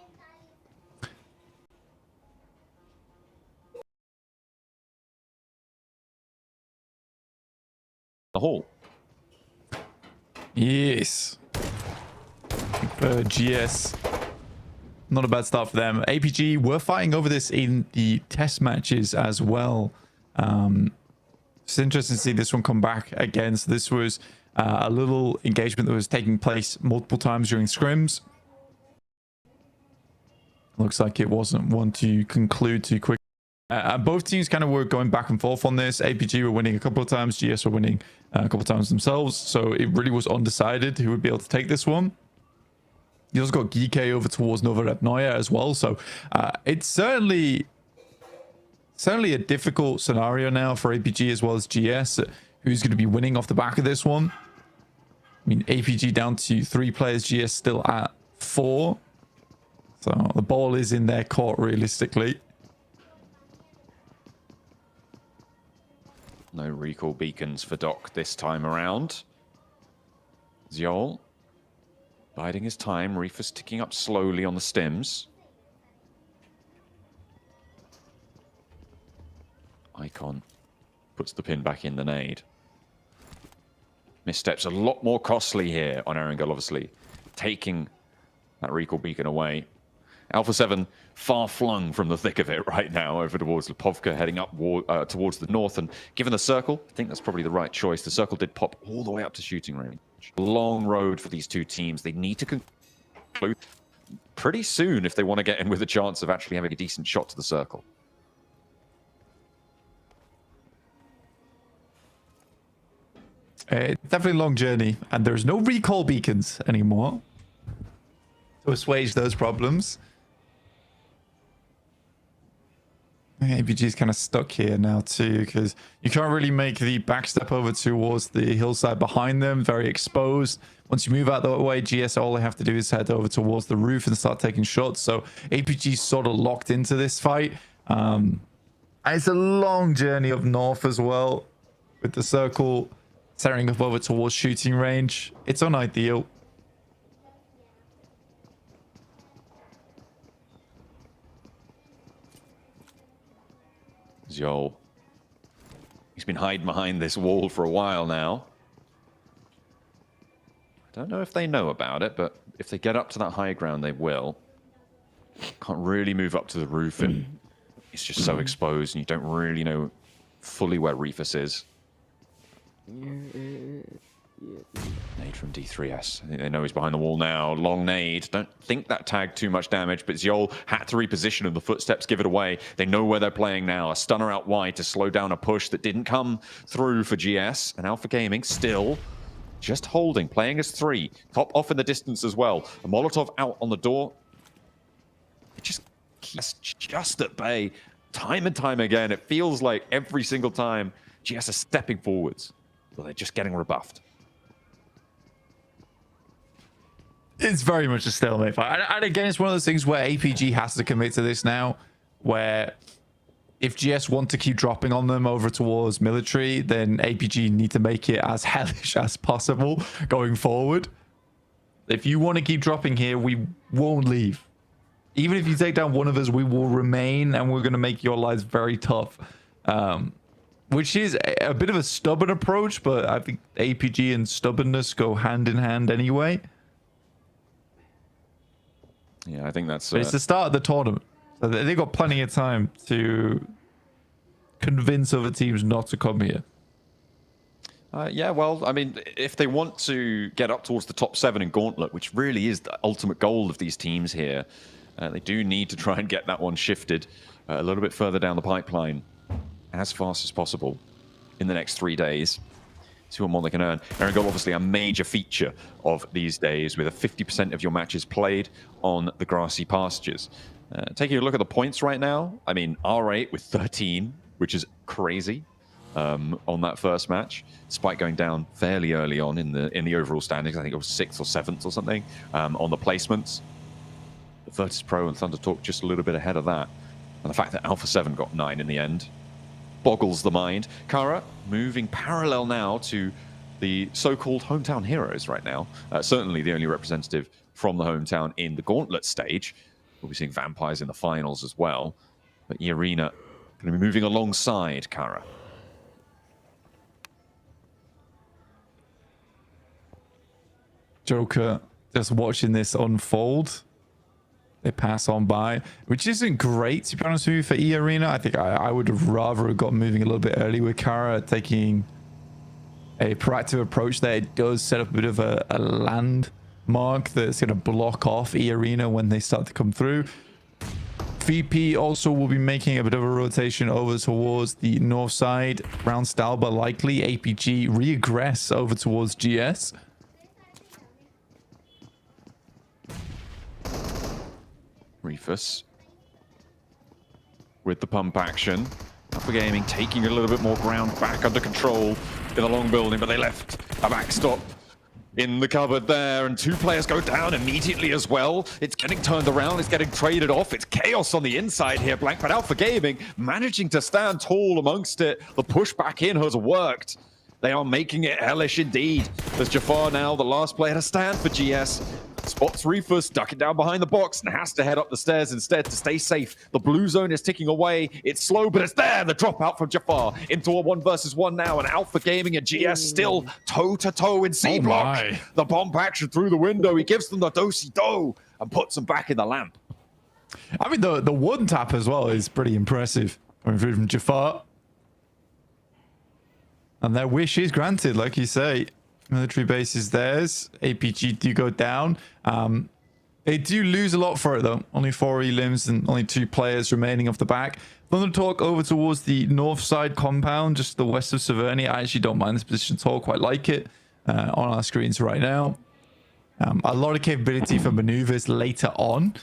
Yes. GS. Not a bad start for them. APG were fighting over this in the test matches as well. It's interesting to see this one come back again. So this was a little engagement that was taking place multiple times during scrims. Looks like it wasn't one to conclude too quick. Both teams kind of were going back and forth on this. APG were winning a couple of times. GS were winning a couple of times themselves. So it really was undecided who would be able to take this one. You also got Geek over towards Novorodnoye as well. So it's certainly a difficult scenario now for APG as well as GS. Who's going to be winning off the back of this one? I mean, APG down to 3 players, GS still at 4. So the ball is in their court realistically. No recall beacons for Doc this time around. Zjol biding his time. Reefus ticking up slowly on the stims. Icon puts the pin back in the nade. Missteps a lot more costly here on Erangel, obviously. Taking that recall beacon away. Alpha 7 far flung from the thick of it right now over towards Lipovka, heading up towards the north. And given the circle, I think that's probably the right choice. The circle did pop all the way up to shooting range. Long road for these two teams. They need to conclude pretty soon if they want to get in with a chance of actually having a decent shot to the circle. Definitely a long journey, and there's no recall beacons anymore to assuage those problems. APG is kind of stuck here now too, because you can't really make the backstep over towards the hillside behind them. Very exposed. Once you move out the way, GS, all they have to do is head over towards the roof and start taking shots. So APG sort of locked into this fight. And it's a long journey up north as well, with the circle tearing up over towards shooting range. It's unideal. Zjol. He's been hiding behind this wall for a while now. I don't know if they know about it, but if they get up to that high ground, they will. Can't really move up to the roof, and it's just so exposed, and you don't really know fully where Reefus is. Nade from D3S. I think they know he's behind the wall now. Long nade. Don't think that tagged too much damage, but Zjol had to reposition and the footsteps give it away. They know where they're playing now. A stunner out wide to slow down a push that didn't come through for GS. And Alpha Gaming still just holding, playing as 3. Top off in the distance as well. A Molotov out on the door. It just keeps just at bay time and time again. It feels like every single time GS are stepping forwards. Well, they're just getting rebuffed. It's very much a stalemate fight. And again, it's one of those things where APG has to commit to this now, where if GS want to keep dropping on them over towards military, then APG need to make it as hellish as possible going forward. If you want to keep dropping here, we won't leave. Even if you take down one of us, we will remain, and we're going to make your lives very tough. Which is a bit of a stubborn approach, but I think APG and stubbornness go hand in hand anyway. Yeah, I think that's... But it's the start of the tournament. So they've got plenty of time to convince other teams not to come here. Yeah, well, I mean, if they want to get up towards the top 7 in Gauntlet, which really is the ultimate goal of these teams here, they do need to try and get that one shifted a little bit further down the pipeline as fast as possible in the next 3 days. See what more they can earn. Erangel, obviously a major feature of these days, with a 50% of your matches played on the grassy pastures. Taking a look at the points right now, I mean, R8 with 13, which is crazy. on that first match, despite going down fairly early on in the overall standings. I think it was 6th or 7th or something on the placements. But Virtus Pro and Thunder Talk just a little bit ahead of that. And the fact that Alpha 7 got 9 in the end boggles the mind. Kara moving parallel now to the so-called hometown heroes right now. Certainly the only representative from the hometown in the gauntlet stage. We'll be seeing Vampires in the finals as well. But Arena going to be moving alongside Kara. Joker just watching this unfold. They pass on by, which isn't great, to be honest with you, for E-Arena. I think I would have rather have got moving a little bit early with Kara, taking a proactive approach there. It does set up a bit of a landmark that's going to block off E-Arena when they start to come through. VP also will be making a bit of a rotation over towards the north side. Round Stalba likely. APG regress over towards GS. Reefus with the pump action. Alpha Gaming taking a little bit more ground back under control in the long building, but they left a backstop in the cupboard there, and 2 players go down immediately as well. It's getting turned around, it's getting traded off. It's chaos on the inside here, Blank, but Alpha Gaming managing to stand tall amongst it. The push back in has worked. They are making it hellish indeed. There's Jafar now, the last player to stand for GS. Spots Reefus, ducking down behind the box, and has to head up the stairs instead to stay safe. The blue zone is ticking away. It's slow, but it's there. The dropout from Jafar into a 1 versus 1 now, and Alpha Gaming and GS still toe-to-toe in C block. The bomb action through the window. He gives them the do-si-do and puts them back in the lamp. I mean, the one tap as well is pretty impressive coming through from Jafar. And their wish is granted, like you say. Military base is theirs. APG do go down. They do lose a lot for it, though. Only 4 elims and only 2 players remaining off the back. Thunder Talk over towards the north side compound, just to the west of Severny. I actually don't mind this position at all. Quite like it on our screens right now. A lot of capability for maneuvers later on,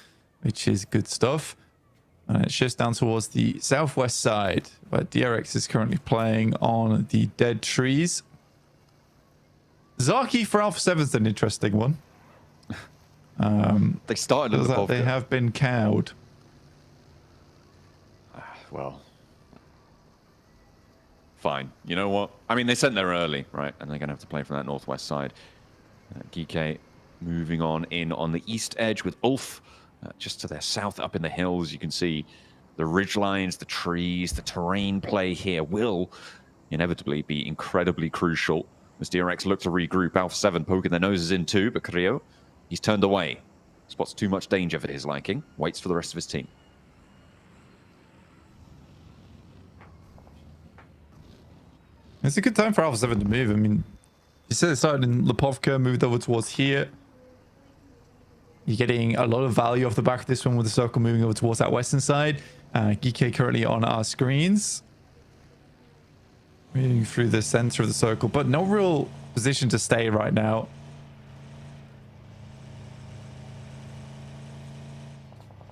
which is good stuff. And it shifts down towards the southwest side, where DRX is currently playing on the dead trees. Zaki for Alpha 7's an interesting one. They started at the They have been cowed. Well, fine. You know what? I mean, they sent there early, right? And they're going to have to play from that northwest side. Geeke moving on in on the east edge with Ulf. Just to their south up in the hills, you can see the ridge lines, the trees, the terrain play here will inevitably be incredibly crucial. As DRX look to regroup, Alpha 7 poking their noses in too, but Carrillo, he's turned away. Spots too much danger for his liking. Waits for the rest of his team. It's a good time for Alpha 7 to move. I mean, you said it started in Lipovka, moved over towards here. You're getting a lot of value off the back of this one with the circle moving over towards that western side. Geeke currently on our screens. Moving through the center of the circle, but no real position to stay right now.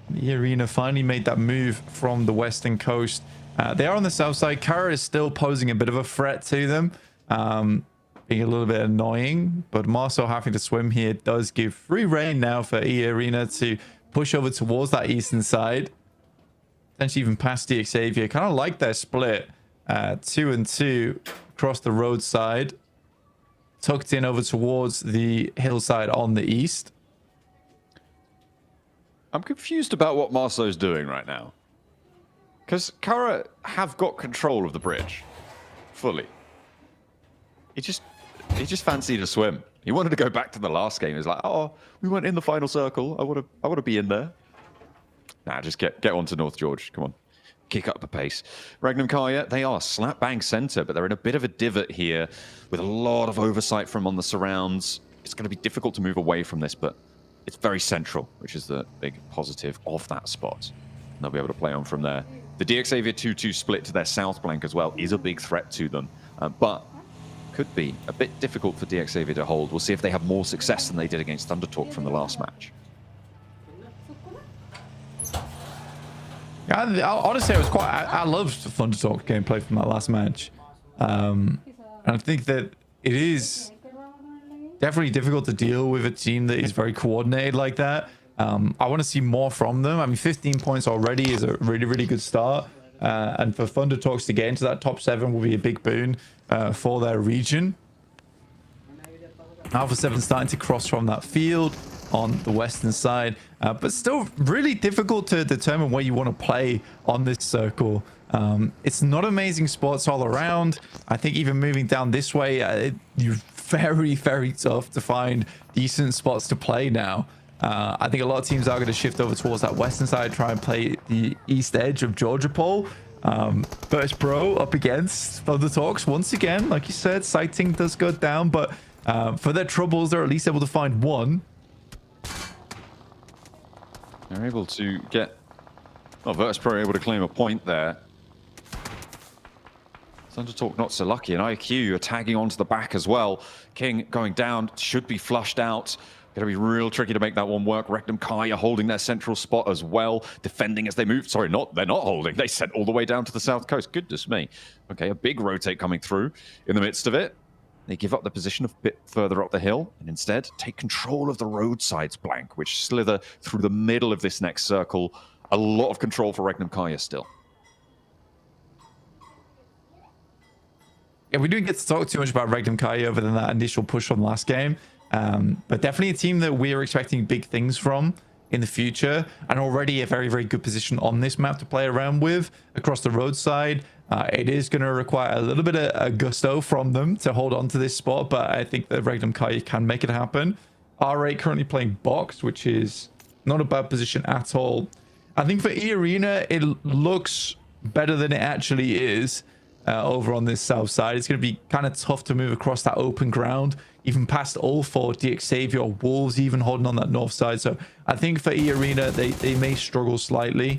The Arena finally made that move from the western coast. They are on the south side. Kara is still posing a bit of a threat to them. Being a little bit annoying, but Marcel having to swim here does give free reign now for E-Arena to push over towards that eastern side. Potentially even past the Xavier. Kind of like their split. 2 and 2 across the roadside. Tucked in over towards the hillside on the east. I'm confused about what Marceau's doing right now. Because Kara have got control of the bridge. Fully. He just fancied a swim. He wanted to go back to the last game. He's like, oh, we went in the final circle. I want to be in there. Nah, just get on to North George. Come on. Kick up the pace. Regnum Karya, they are slap bang center, but they're in a bit of a divot here with a lot of oversight from on the surrounds. It's going to be difficult to move away from this, but it's very central, which is the big positive of that spot. And they'll be able to play on from there. The DXavier 2-2 split to their south flank as well is a big threat to them, but could be a bit difficult for DXavier to hold. We'll see if they have more success than they did against Thunder Talk from the last match. Yeah, honestly, I loved Thunder Talk gameplay from that last match. And I think that it is definitely difficult to deal with a team that is very coordinated like that. I want to see more from them. I mean, 15 points already is a really, really good start. And for Thunder Talks to get into that top 7 will be a big boon for their region. Alpha 7 starting to cross from that field on the western side, but still really difficult to determine where you want to play on this circle. It's not amazing spots all around. I think even moving down this way, you're very, very tough to find decent spots to play now. I think a lot of teams are going to shift over towards that western side, try and play the east edge of Georgia Pole. First Pro up against Thunder Talks once again. Like you said, sighting does go down, but for their troubles, they're at least able to find one. They're able to get... Well, Virtus Pro are able to claim a point there. Thunder Talk not so lucky, and IQ are tagging onto the back as well. King going down, should be flushed out. Going to be real tricky to make that one work. Rectum Kai are holding their central spot as well, defending as they move. Sorry, they're not holding. They sent all the way down to the south coast. Goodness me. Okay, a big rotate coming through in the midst of it. They give up the position a bit further up the hill and instead take control of the roadsides blank, which slither through the middle of this next circle. A lot of control for Regnum Kaya still. Yeah, we didn't get to talk too much about Regnum Kaya other than that initial push from last game. But definitely a team that we're expecting big things from in the future, and already a very, very good position on this map to play around with across the roadside. It is going to require a little bit of gusto from them to hold on to this spot, but I think that Regnum Kai can make it happen. R8 currently playing box, which is not a bad position at all. I think for E Arena, it looks better than it actually is over on this south side. It's going to be kind of tough to move across that open ground, even past all four DX Xavier or Wolves even holding on that north side. So I think for E Arena, they may struggle slightly.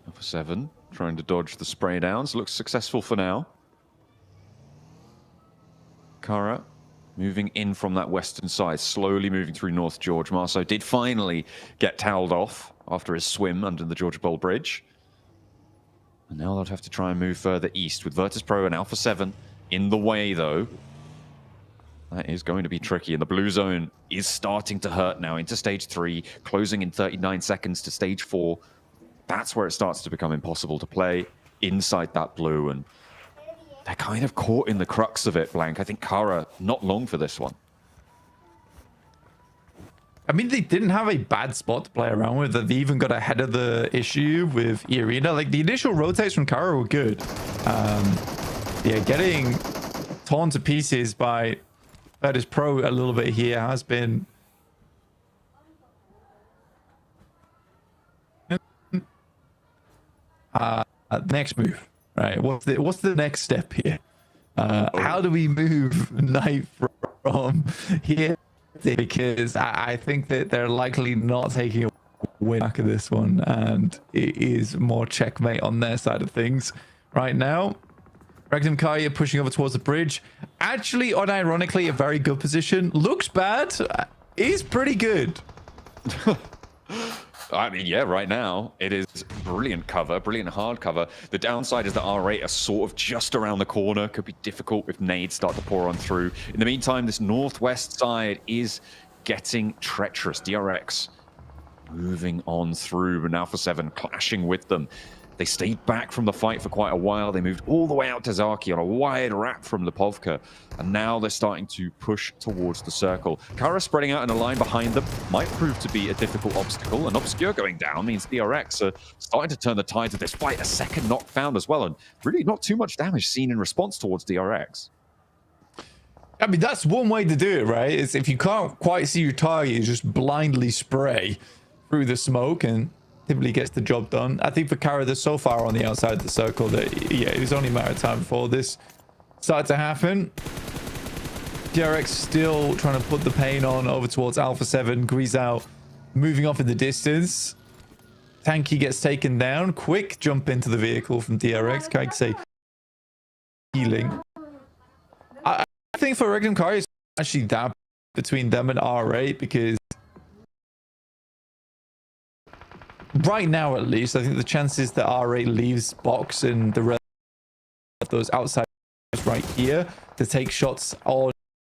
Alpha 7 trying to dodge the spray downs. Looks successful for now. Kara moving in from that western side, slowly moving through North George. Marceau did finally get toweled off after his swim under the Georgia Bowl Bridge. And now they'll have to try and move further east with Virtus Pro and Alpha 7 in the way, though. That is going to be tricky, and the blue zone is starting to hurt now into stage 3, closing in 39 seconds to stage 4. That's where it starts to become impossible to play inside that blue, and they're kind of caught in the crux of it, Blank. I think Kara not long for this one. I mean, they didn't have a bad spot to play around with. They even got ahead of the issue with E Arena. Like, the initial rotates from Kara were good. Yeah, getting torn to pieces by Virtus Pro a little bit here has been... next move, right? What's the next step here? How do we move Knight from here? Because I think that they're likely not taking a win back of this one, and it is more checkmate on their side of things right now. Regnum Kaya pushing over towards the bridge. Actually, unironically, a very good position. Looks bad. Is pretty good. I mean, yeah, right now, it is brilliant cover, brilliant hard cover. The downside is that R8 are sort of just around the corner. Could be difficult if nades start to pour on through. In the meantime, this northwest side is getting treacherous. DRX moving on through, and Alpha 7 clashing with them. They stayed back from the fight for quite a while. They moved all the way out to Zaki on a wide wrap from Lipovka. And now they're starting to push towards the circle. Kara spreading out in a line behind them might prove to be a difficult obstacle. And Obscure going down means DRX are starting to turn the tides of this fight. A second knock found as well. And really not too much damage seen in response towards DRX. I mean, that's one way to do it, right? Is if you can't quite see your target, you just blindly spray through the smoke and typically gets the job done. I think for Kara, they're so far on the outside of the circle that, yeah, it was only a matter of time before this started to happen. DRX still trying to put the pain on over towards Alpha 7. Guizhou moving off in the distance. Tanky gets taken down. Quick jump into the vehicle from DRX. Can I say healing? I think for Regnum Kari, it's actually that between them and R8, because right now at least, I think the chances that R8 leaves box in the those outside right here to take shots all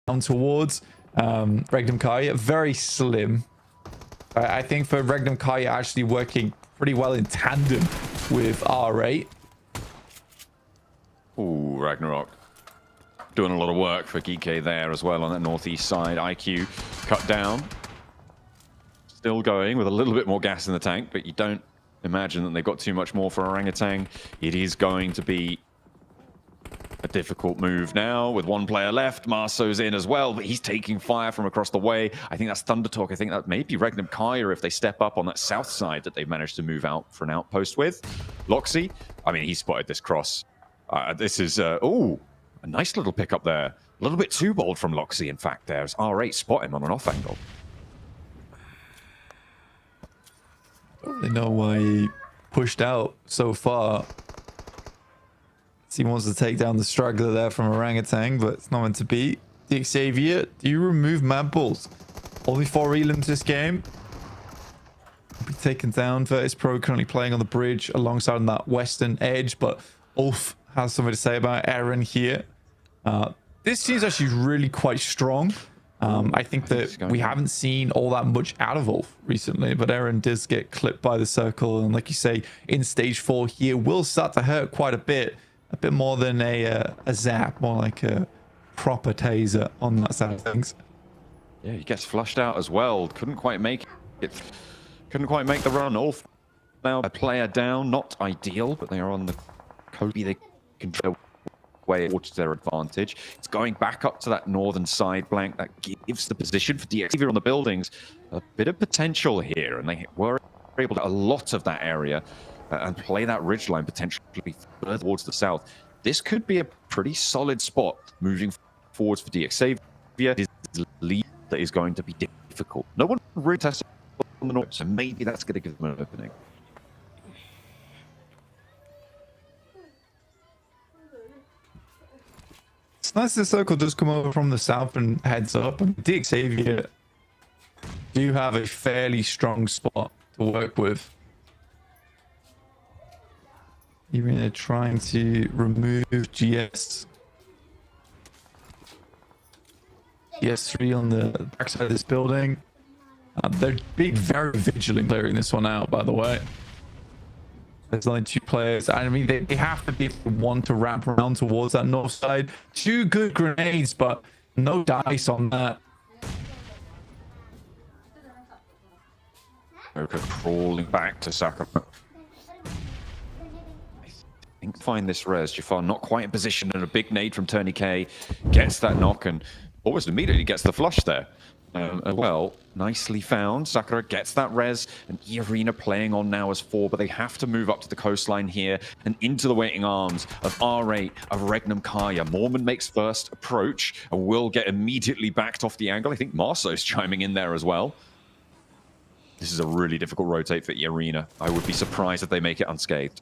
down towards Regnum Kaya, very slim. I think for Regnum Kaya actually working pretty well in tandem with R8. Ooh, Ragnarok doing a lot of work for Geeky there as well on that northeast side. IQ cut down. Still going with a little bit more gas in the tank, but you don't imagine that they've got too much more for Orangutan. It is going to be a difficult move now with one player left. Marso's in as well, but he's taking fire from across the way. I think that's Thunder Talk. I think that may be Regnum Kaya if they step up on that south side that they've managed to move out for an outpost with. Loxy, I mean, he spotted this cross. This is, oh, a nice little pickup there. A little bit too bold from Loxy, in fact, there as R8 spot him on an off angle. Don't really know why he pushed out so far. He wants to take down the straggler there from Orangutan, but it's not meant to be. The Xavier, do you remove Mad Bulls? Only 4 elims this game. Be taken down. Virtus Pro currently playing on the bridge alongside on that western edge, but Ulf has something to say about Aaron here. This seems actually really quite strong. I think that we haven't seen all that much out of Ulf recently, but Aaron does get clipped by the circle, and like you say, in stage 4 here will start to hurt quite a bit more than a zap, more like a proper taser on that side of things. Yeah, he gets flushed out as well. Couldn't quite make it. Couldn't quite make the run. Ulf now a player down, not ideal, but they are on the Kobe. They can go way towards their advantage. It's going back up to that northern side blank. That gives the position for DX on the buildings a bit of potential here, and they were able to a lot of that area and play that ridgeline potentially further towards the south. This could be a pretty solid spot moving forwards for DX Xavier. It is lead that is going to be difficult. No one really tested on the north, so maybe that's going to give them an opening. It's nice the circle does come over from the south and heads up. And DX Xavier do have a fairly strong spot to work with. Even they're trying to remove GS. GS3 on the backside of this building. They're being very vigilant clearing this one out, by the way. There's only 2 players. I mean, they have to be if they want to wrap around towards that north side. 2 good grenades, but no dice on that. Okay, crawling back to Sakura. I think find this res. Jafar not quite in position, and a big nade from Tony K gets that knock and almost immediately gets the flush there. Well, nicely found. Sakura gets that res, and E-Arena playing on now as 4, but they have to move up to the coastline here and into the waiting arms of R8, of Regnum Kaya. Mormon makes first approach and will get immediately backed off the angle. I think Marso's chiming in there as well. This is a really difficult rotate for E-Arena. I would be surprised if they make it unscathed.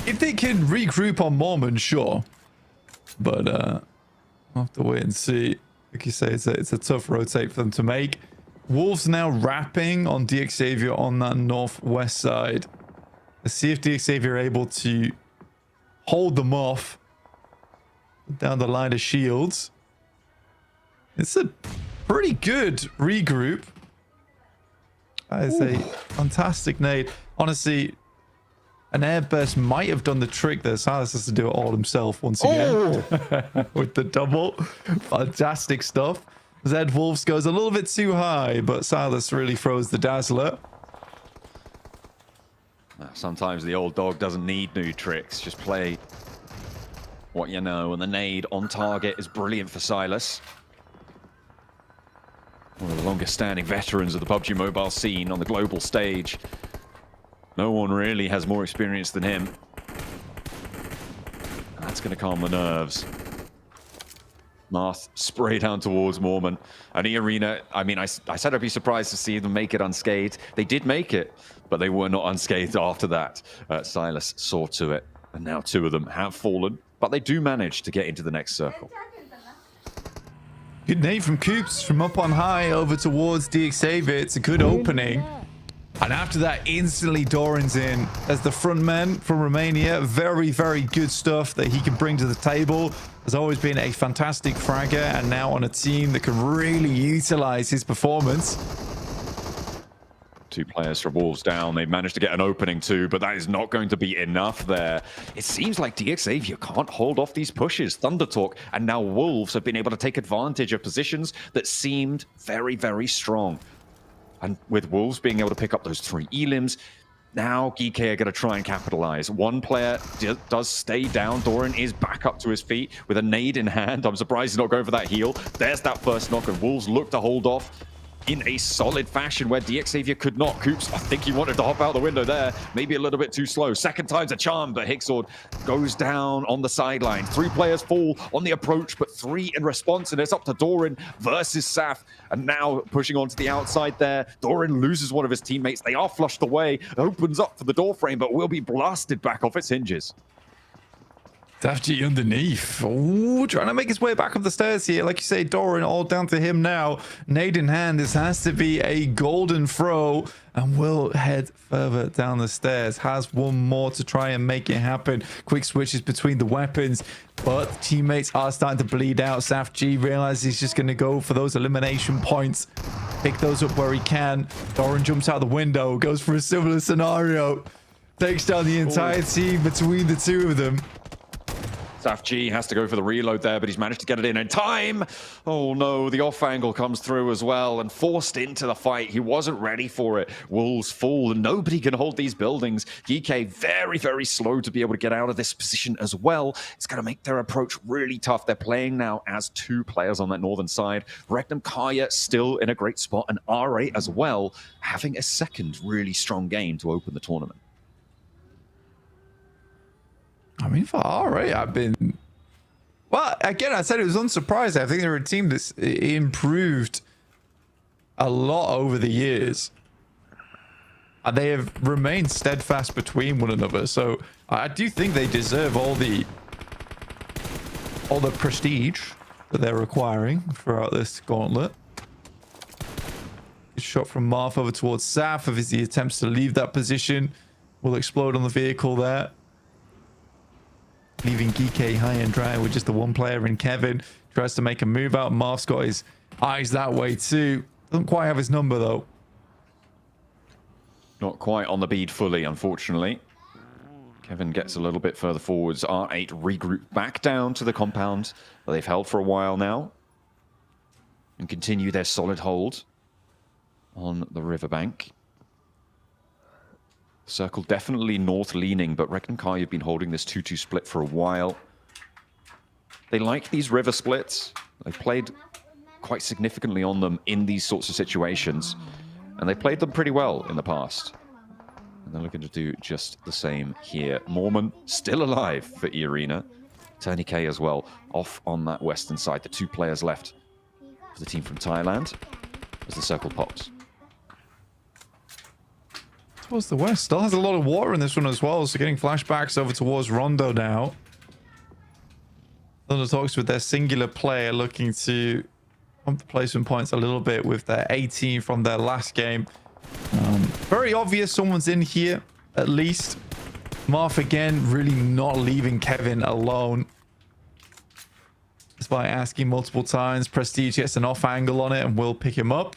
If they can regroup on Mormon, sure. But I'll have to wait and see. Like you say, it's a tough rotate for them to make. Wolves now wrapping on DX Xavier on that northwest side. Let's see if DX Xavier are able to hold them off down the line of shields. It's a pretty good regroup. That is a fantastic nade. Honestly, an airburst might have done the trick there. Silas has to do it all himself once again. With the double. Fantastic stuff. Zed Wolves goes a little bit too high, but Silas really throws the dazzler. Sometimes the old dog doesn't need new tricks. Just play what you know. And the nade on target is brilliant for Silas. One of the longest standing veterans of the PUBG Mobile scene on the global stage. No one really has more experience than him. That's going to calm the nerves. Marth spray down towards Mormon. And E-Arena, I mean, I said I'd be surprised to see them make it unscathed. They did make it, but they were not unscathed after that. Silas saw to it, and now 2 of them have fallen, but they do manage to get into the next circle. Good nade from Coops from up on high over towards DXAV. It's a good opening. And after that, instantly Doran's in as the front man from Romania. Very, very good stuff that he can bring to the table. Has always been a fantastic fragger, and now on a team that can really utilize his performance. 2 players from Wolves down. They've managed to get an opening too, but that is not going to be enough there. It seems like DXAV can't hold off these pushes. Thunder Talk and now Wolves have been able to take advantage of positions that seemed very, very strong. And with Wolves being able to pick up those 3 elims, now geeky are going to try and capitalize. One player does stay down. Doran is back up to his feet with a nade in hand. I'm surprised he's not going for that heal. There's that first knock, and Wolves look to hold off in a solid fashion where DXAV could not. Coops, I think he wanted to hop out the window there. Maybe a little bit too slow. Second time's a charm, but Hicksword goes down on the sideline. 3 players fall on the approach, but 3 in response, and it's up to Doran versus Saf. And now pushing onto the outside there. Doran loses one of his teammates. They are flushed away. Opens up for the door frame, but will be blasted back off its hinges. Dafji underneath. Oh, trying to make his way back up the stairs here. Like you say, Doran, all down to him now. Nade in hand. This has to be a golden throw. And will head further down the stairs. Has one more to try and make it happen. Quick switches between the weapons. But teammates are starting to bleed out. Saf G realizes he's just going to go for those elimination points. Pick those up where he can. Doran jumps out the window. Goes for a similar scenario. Takes down the entire team between the 2 of them. Saf G has to go for the reload there, but he's managed to get it in time. Oh no, the off angle comes through as well and forced into the fight. He wasn't ready for it. Wolves fall and nobody can hold these buildings. GK very, very slow to be able to get out of this position as well. It's going to make their approach really tough. They're playing now as 2 players on that northern side. Regnum Kaya still in a great spot, and RA as well, having a second really strong game to open the tournament. I mean, for RA, I've been... Well, again, I said it was unsurprising. I think they're a team that's improved a lot over the years. And they have remained steadfast between one another. So I do think they deserve all the prestige that they're requiring throughout this gauntlet. Good shot from Marth over towards Saf as he attempts to leave that position. Will explode on the vehicle there. Leaving Geeky high and dry with just the 1 player in Kevin. Tries to make a move out. Marth's got his eyes that way too. Doesn't quite have his number though. Not quite on the bead fully, unfortunately. Kevin gets a little bit further forwards. R8 regroup back down to the compound that they've held for a while now. And continue their solid hold on the riverbank. Circle definitely north leaning, but Regnum Kai have been holding this 2-2 split for a while. They like these river splits. They've played quite significantly on them in these sorts of situations, and they played them pretty well in the past. And they're looking to do just the same here. Mormon still alive for E-Arena. Tony K as well, off on that western side. The 2 players left for the team from Thailand as the circle pops. Towards the west. Still has a lot of water in this one as well, so getting flashbacks over towards Rondo now. Thunder talks with their singular player looking to pump the placement points a little bit with their 18 from their last game. Very obvious someone's in here, at least. Marth again, really not leaving Kevin alone. Despite asking multiple times, Prestige gets an off angle on it and will pick him up.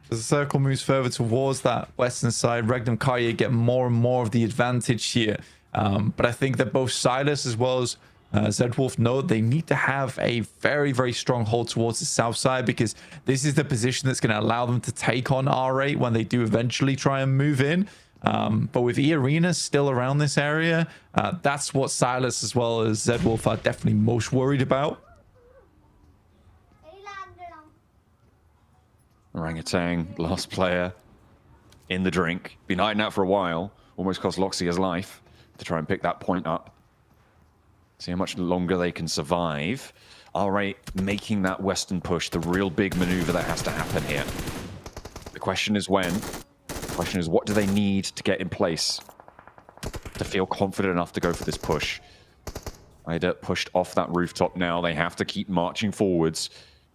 As the circle moves further towards that western side, Regnum Kaya get more and more of the advantage here. But I think that both Silas as well as Zedwolf know they need to have a very, very strong hold towards the south side, because this is the position that's going to allow them to take on R8 when they do eventually try and move in. But with E-Arena still around this area, that's what Silas as well as Zedwolf are definitely most worried about. Orangutan, last player in the drink. Been hiding out for a while. Almost cost Loxy his life to try and pick that point up. See how much longer they can survive. R8 making that western push, the real big maneuver that has to happen here. The question is when. The question is what do they need to get in place to feel confident enough to go for this push? Ida pushed off that rooftop now. They have to keep marching forwards,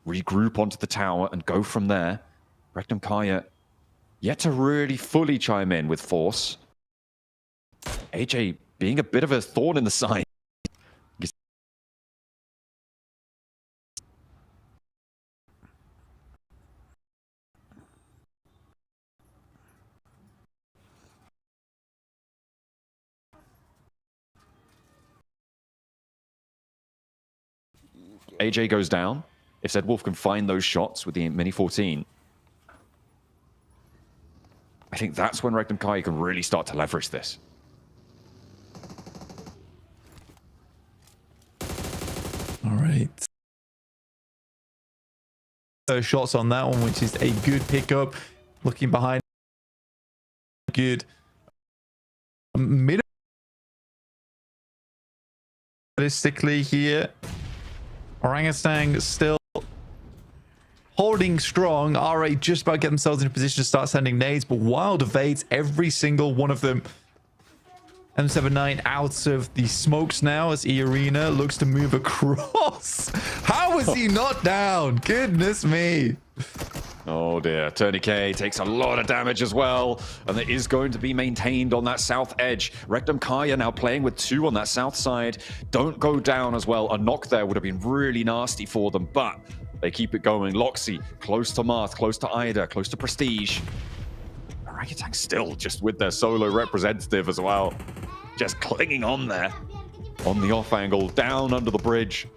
regroup onto the tower, and go from there. Rectum Kaya yet to really fully chime in with force. AJ being a bit of a thorn in the side. AJ goes down. If Zedwolf can find those shots with the Mini 14, I think that's when Rectum Kai can really start to leverage this. All right. Those shots on that one, which is a good pickup. Looking behind, good. Realistically here, Orangutan still holding strong. RA just about get themselves in a position to start sending nades, but Wild evades every single one of them. M79 out of the smokes now as E-Arena looks to move across. How is he not down? Goodness me. Oh dear, Tourniquet takes a lot of damage as well, and it is going to be maintained on that south edge. Rectum Kaya now playing with 2 on that south side. Don't go down as well. A knock there would have been really nasty for them, but they keep it going. Loxy, close to Marth, close to Ida, close to Prestige. Orangutan still just with their solo representative as well. Just clinging on there. On the off angle, down under the bridge.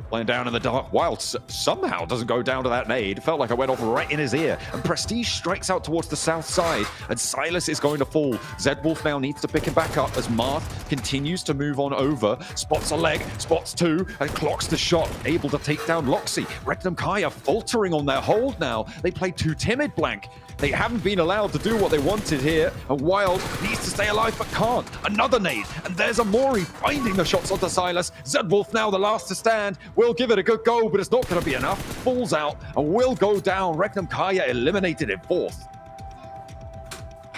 Playing down in the dark. Wild somehow doesn't go down to that nade. Felt like I went off right in his ear. And Prestige strikes out towards the south side. And Silas is going to fall. Zedwolf now needs to pick him back up as Marth continues to move on over. Spots a leg, spots 2, and clocks the shot. Able to take down Loxy. Rectum Kaya faltering on their hold now. They played too timid blank. They haven't been allowed to do what they wanted here. And Wild needs to stay alive but can't. Another nade. And there's a Mori finding the shots onto Silas. Zedwolf now the last to stand. Will give it a good go, but it's not going to be enough. Falls out and will go down. Rectum Kaya eliminated in 4th.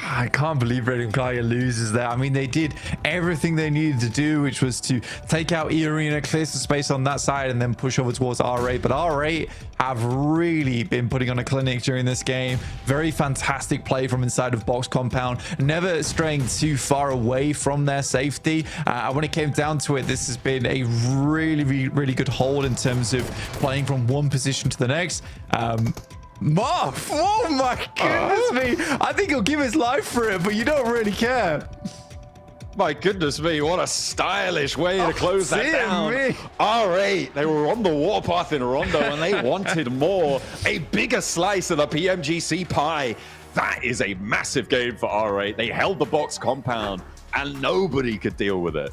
I can't believe Rectum Kaya loses there. I mean, they did everything they needed to do, which was to take out E-Arena, clear some space on that side, and then push over towards R8. But R8 have really been putting on a clinic during this game. Very fantastic play from inside of box compound, never straying too far away from their safety. When it came down to it, this has been a really good hold in terms of playing from one position to the next. Marth, oh my goodness me. I think he'll give his life for it, but you don't really care. My goodness me, what a stylish way to close that down. R8, they were on the warpath in Rondo and they wanted more. A bigger slice of the PMGC pie. That is a massive game for R8. They held the box compound and nobody could deal with it.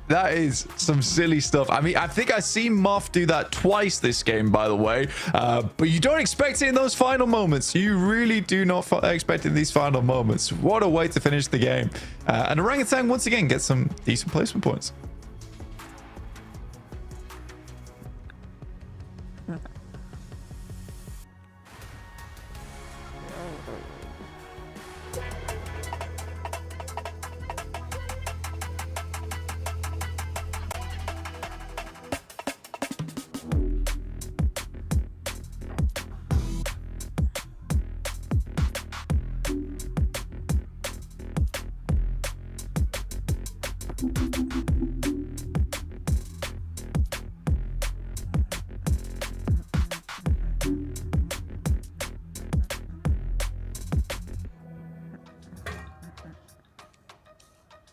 That is some silly stuff. I mean, I think I've seen Marth do that twice this game, by the way. But you don't expect it in those final moments. You really do not expect it in these final moments. What a way to finish the game. And Orangutan, once again, gets some decent placement points.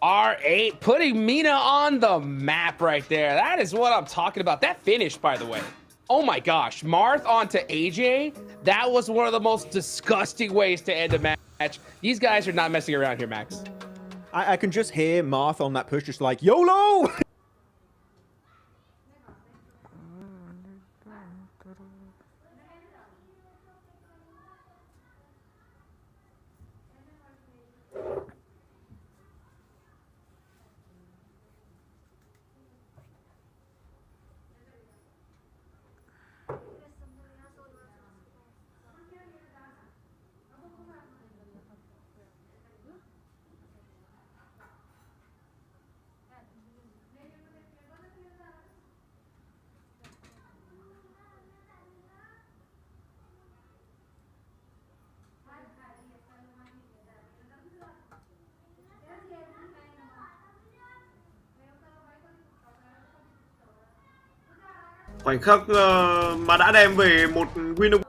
R8 putting Mina on the map right there. That is what I'm talking about. That finish, by the way. Oh my gosh. Marth onto AJ. That was one of the most disgusting ways to end a match. These guys are not messing around here, Max. I can just hear Marth on that push just like, YOLO! khoảnh khắc mà đã đem về một win.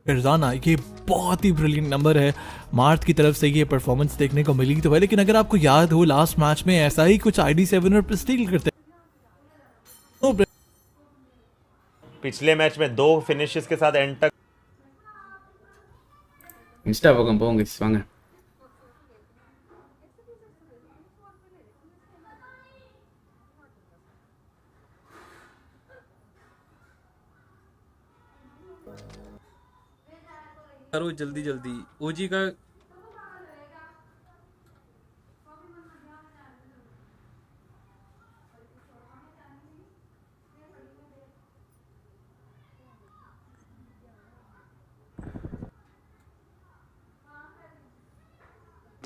रोजाना ये बहुत ही brilliant number है math की तरफ से ये performance देखने को मिली तो है, लेकिन अगर आपको याद हो लास्ट मैच में ऐसा ही कुछ ID7 और प्रेस्टील करते पिछले मैच में 2 फिनिशेस के साथ एंड तक Insta பக்கம் போங்க வாங்க. करो जल्दी जल्दी ओजी का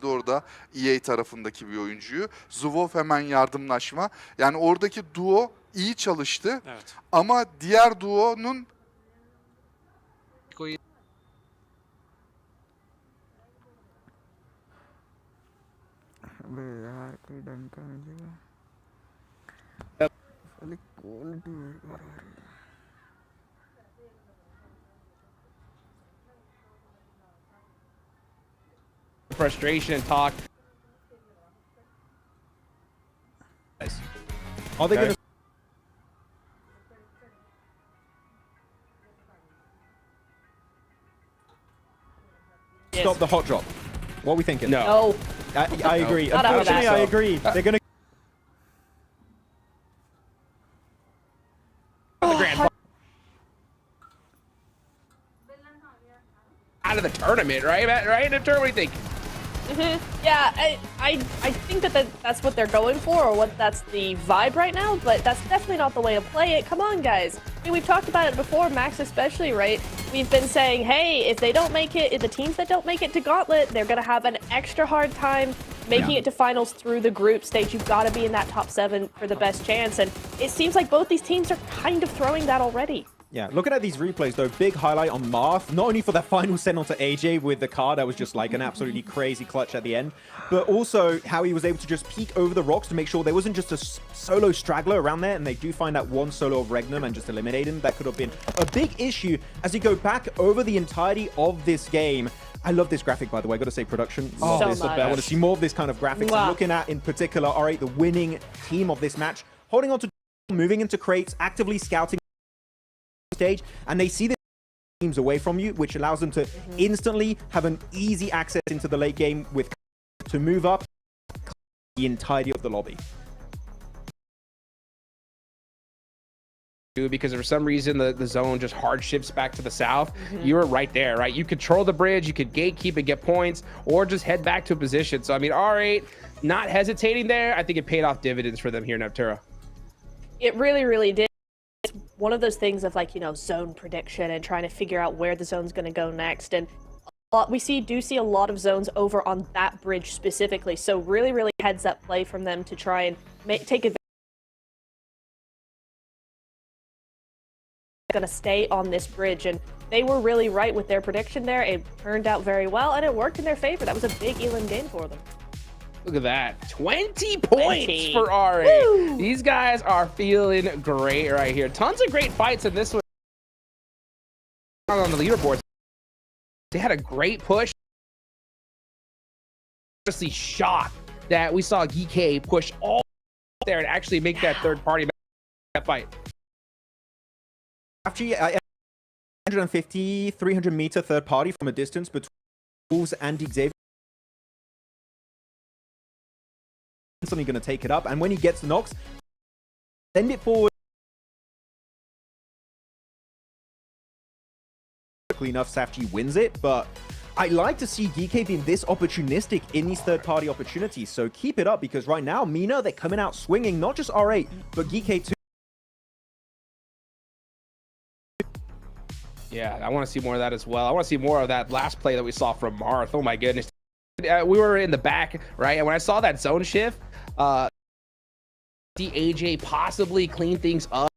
orada EA tarafındaki bir oyuncuyu. Zwolf hemen yardımlaşma. Yani oradaki duo iyi çalıştı. Evet. Ama diğer duonun अबे यार कोई डंका मिलेगा साली quality Frustration and talk. Are they going to stop the hot drop? What are we thinking? No. I agree. Not after Unfortunately, that. I agree. They're going to. The grand out of the tournament, right? Right in the tournament, what do you think? Yeah, I think that's what they're going for, or what that's the vibe right now, but that's definitely not the way to play it. Come on, guys. I mean, we've talked about it before, Max especially, right? We've been saying, hey, if they don't make it, if the teams that don't make it to Gauntlet, they're going to have an extra hard time making it to finals through the group stage. You've got to be in that top 7 for the best chance, and it seems like both these teams are kind of throwing that already. Yeah, looking at these replays though, big highlight on Marth, not only for that final send onto AJ with the card that was just like an absolutely crazy clutch at the end, but also how he was able to just peek over the rocks to make sure there wasn't just a solo straggler around there, and they do find that one solo of Regnum and just eliminate him. That could have been a big issue as you go back over the entirety of this game. I love this graphic, by the way. I got to say, production. So this. much. I want to see more of this kind of graphics. Wow. And looking at, in particular, R8, the winning team of this match, holding on to, moving into crates, actively scouting stage, and they see the teams away from you, which allows them to instantly have an easy access into the late game with to move up the entirety of the lobby. Because for some reason the zone just hard shifts back to the south. You were right there, right? You control the bridge, you could gatekeep and get points, or just head back to a position. So I mean, R8 not hesitating there. I think it paid off dividends for them here in Neptura. It really, really did. It's one of those things of, like, you know, zone prediction and trying to figure out where the zone's going to go next. And we do see a lot of zones over on that bridge specifically. So really, really heads up play from them to try and take advantage. Going to stay on this bridge, and they were really right with their prediction there. It turned out very well, and it worked in their favor. That was a big Elam game for them. Look at that. 20 points for R8. Woo! These guys are feeling great right here. Tons of great fights in this one. On the leaderboard, they had a great push. Honestly shocked that we saw GK push all there and actually make that third party fight. Actually, 150, 300 meter third party from a distance between Wolves and Xavier. Instantly going to take it up, and when he gets knocks, send it forward quickly enough. Safji wins it, but I like to see GK being this opportunistic in these third-party opportunities. So keep it up, because right now, Mina, they're coming out swinging, not just R8, but GK too. Yeah, I want to see more of that as well. I want to see more of that last play that we saw from Marth. Oh my goodness. We were in the back, right? And when I saw that zone shift, see AJ possibly clean things up.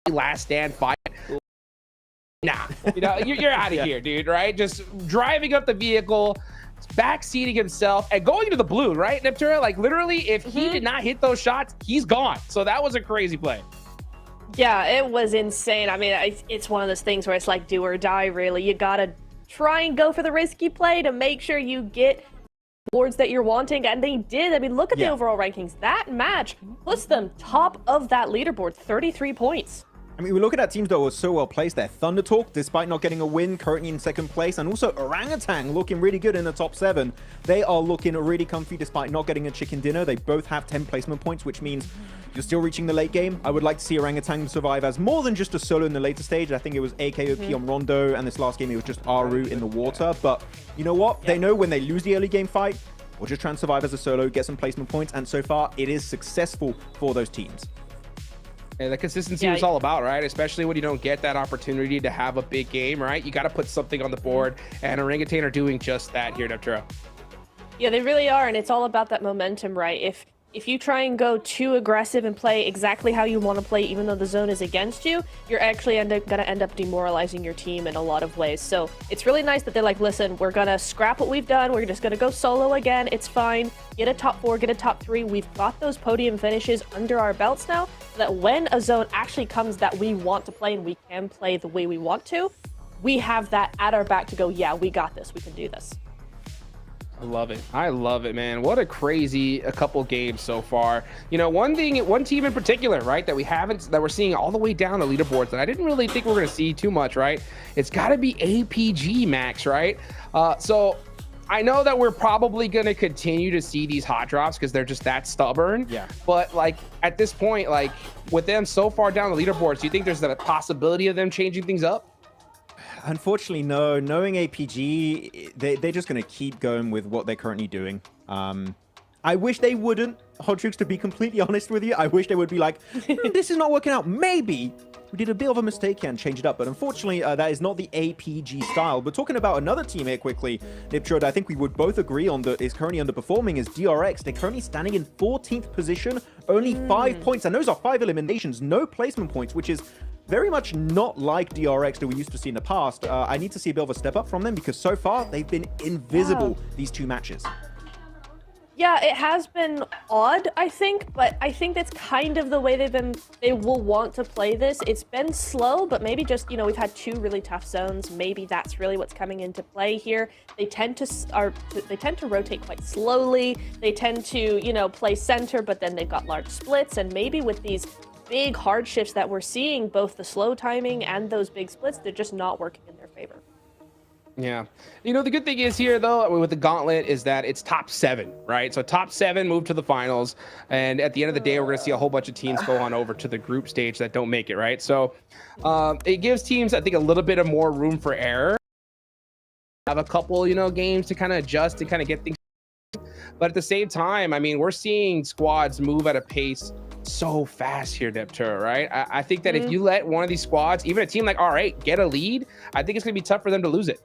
Last stand fight. Nah, you know, you're out of here, dude, right? Just driving up the vehicle, backseating himself and going to the blue, right, Neptura? Like, literally, if he did not hit those shots, he's gone. So that was a crazy play. Yeah, it was insane. I mean, it's one of those things where it's like do or die, really. You gotta try and go for the risky play to make sure you get boards that you're wanting, and they did. I mean, look at the overall rankings. That match puts them top of that leaderboard, 33 points. I mean, we're looking at teams that were so well placed there. Thunder Talk, despite not getting a win, currently in second place. And also Orangutan looking really good in the top 7. They are looking really comfy despite not getting a chicken dinner. They both have 10 placement points, which means you're still reaching the late game. I would like to see Orangutan survive as more than just a solo in the later stage. I think it was AKOP on Rondo, and this last game it was just Aru in the water. But you know what? They know when they lose the early game fight, we'll just try and survive as a solo, get some placement points. And so far, it is successful for those teams. And the consistency is all about, right? Especially when you don't get that opportunity to have a big game, right? You got to put something on the board, and Orangutan are doing just that here, Neptura. Yeah, they really are, and it's all about that momentum, right? If you try and go too aggressive and play exactly how you want to play, even though the zone is against you, you're actually going to end up demoralizing your team in a lot of ways. So it's really nice that they're like, listen, we're going to scrap what we've done. We're just going to go solo again. It's fine. Get a top 4, get a top 3. We've got those podium finishes under our belts now, so that when a zone actually comes that we want to play and we can play the way we want to, we have that at our back to go, yeah, we got this. We can do this. I love it. I love it, man. What a crazy couple games so far. You know, one team in particular, right, that we're seeing all the way down the leaderboards that I didn't really think we were going to see too much, right? It's got to be APG, Max, right? So I know that we're probably going to continue to see these hot drops because they're just that stubborn. Yeah. But like at this point, like with them so far down the leaderboards, do you think there's a possibility of them changing things up? Unfortunately, no. Knowing APG, they're just going to keep going with what they're currently doing. I wish they wouldn't, Hodrix, to be completely honest with you. I wish they would be like, this is not working out. Maybe we did a bit of a mistake here and change it up. But unfortunately, that is not the APG style. But talking about another team here quickly, Niptrod, I think we would both agree on that is currently underperforming is DRX. They're currently standing in 14th position, only 5 points. And those are 5 eliminations, no placement points, which is very much not like DRX that we used to see in the past. I need to see a bit of a step up from them because so far they've been invisible these 2 matches. Yeah, it has been odd, I think, but I think that's kind of the way they will want to play this. It's been slow, but maybe just, you know, we've had 2 really tough zones. Maybe that's really what's coming into play here. They tend to rotate quite slowly. They tend to, you know, play center, but then they've got large splits, and maybe with these big hard shifts that we're seeing, both the slow timing and those big splits, they're just not working in their favor. Yeah. You know, the good thing is here, though, with the gauntlet is that it's top 7, right? So top 7 move to the finals. And at the end of the day, we're going to see a whole bunch of teams go on over to the group stage that don't make it, right? So it gives teams, I think, a little bit of more room for error. Have a couple, you know, games to kind of adjust and kind of get things. But at the same time, I mean, we're seeing squads move at a pace so fast here, Neptura, right? I think that if you let one of these squads, even a team like R8, get a lead, I think it's going to be tough for them to lose it.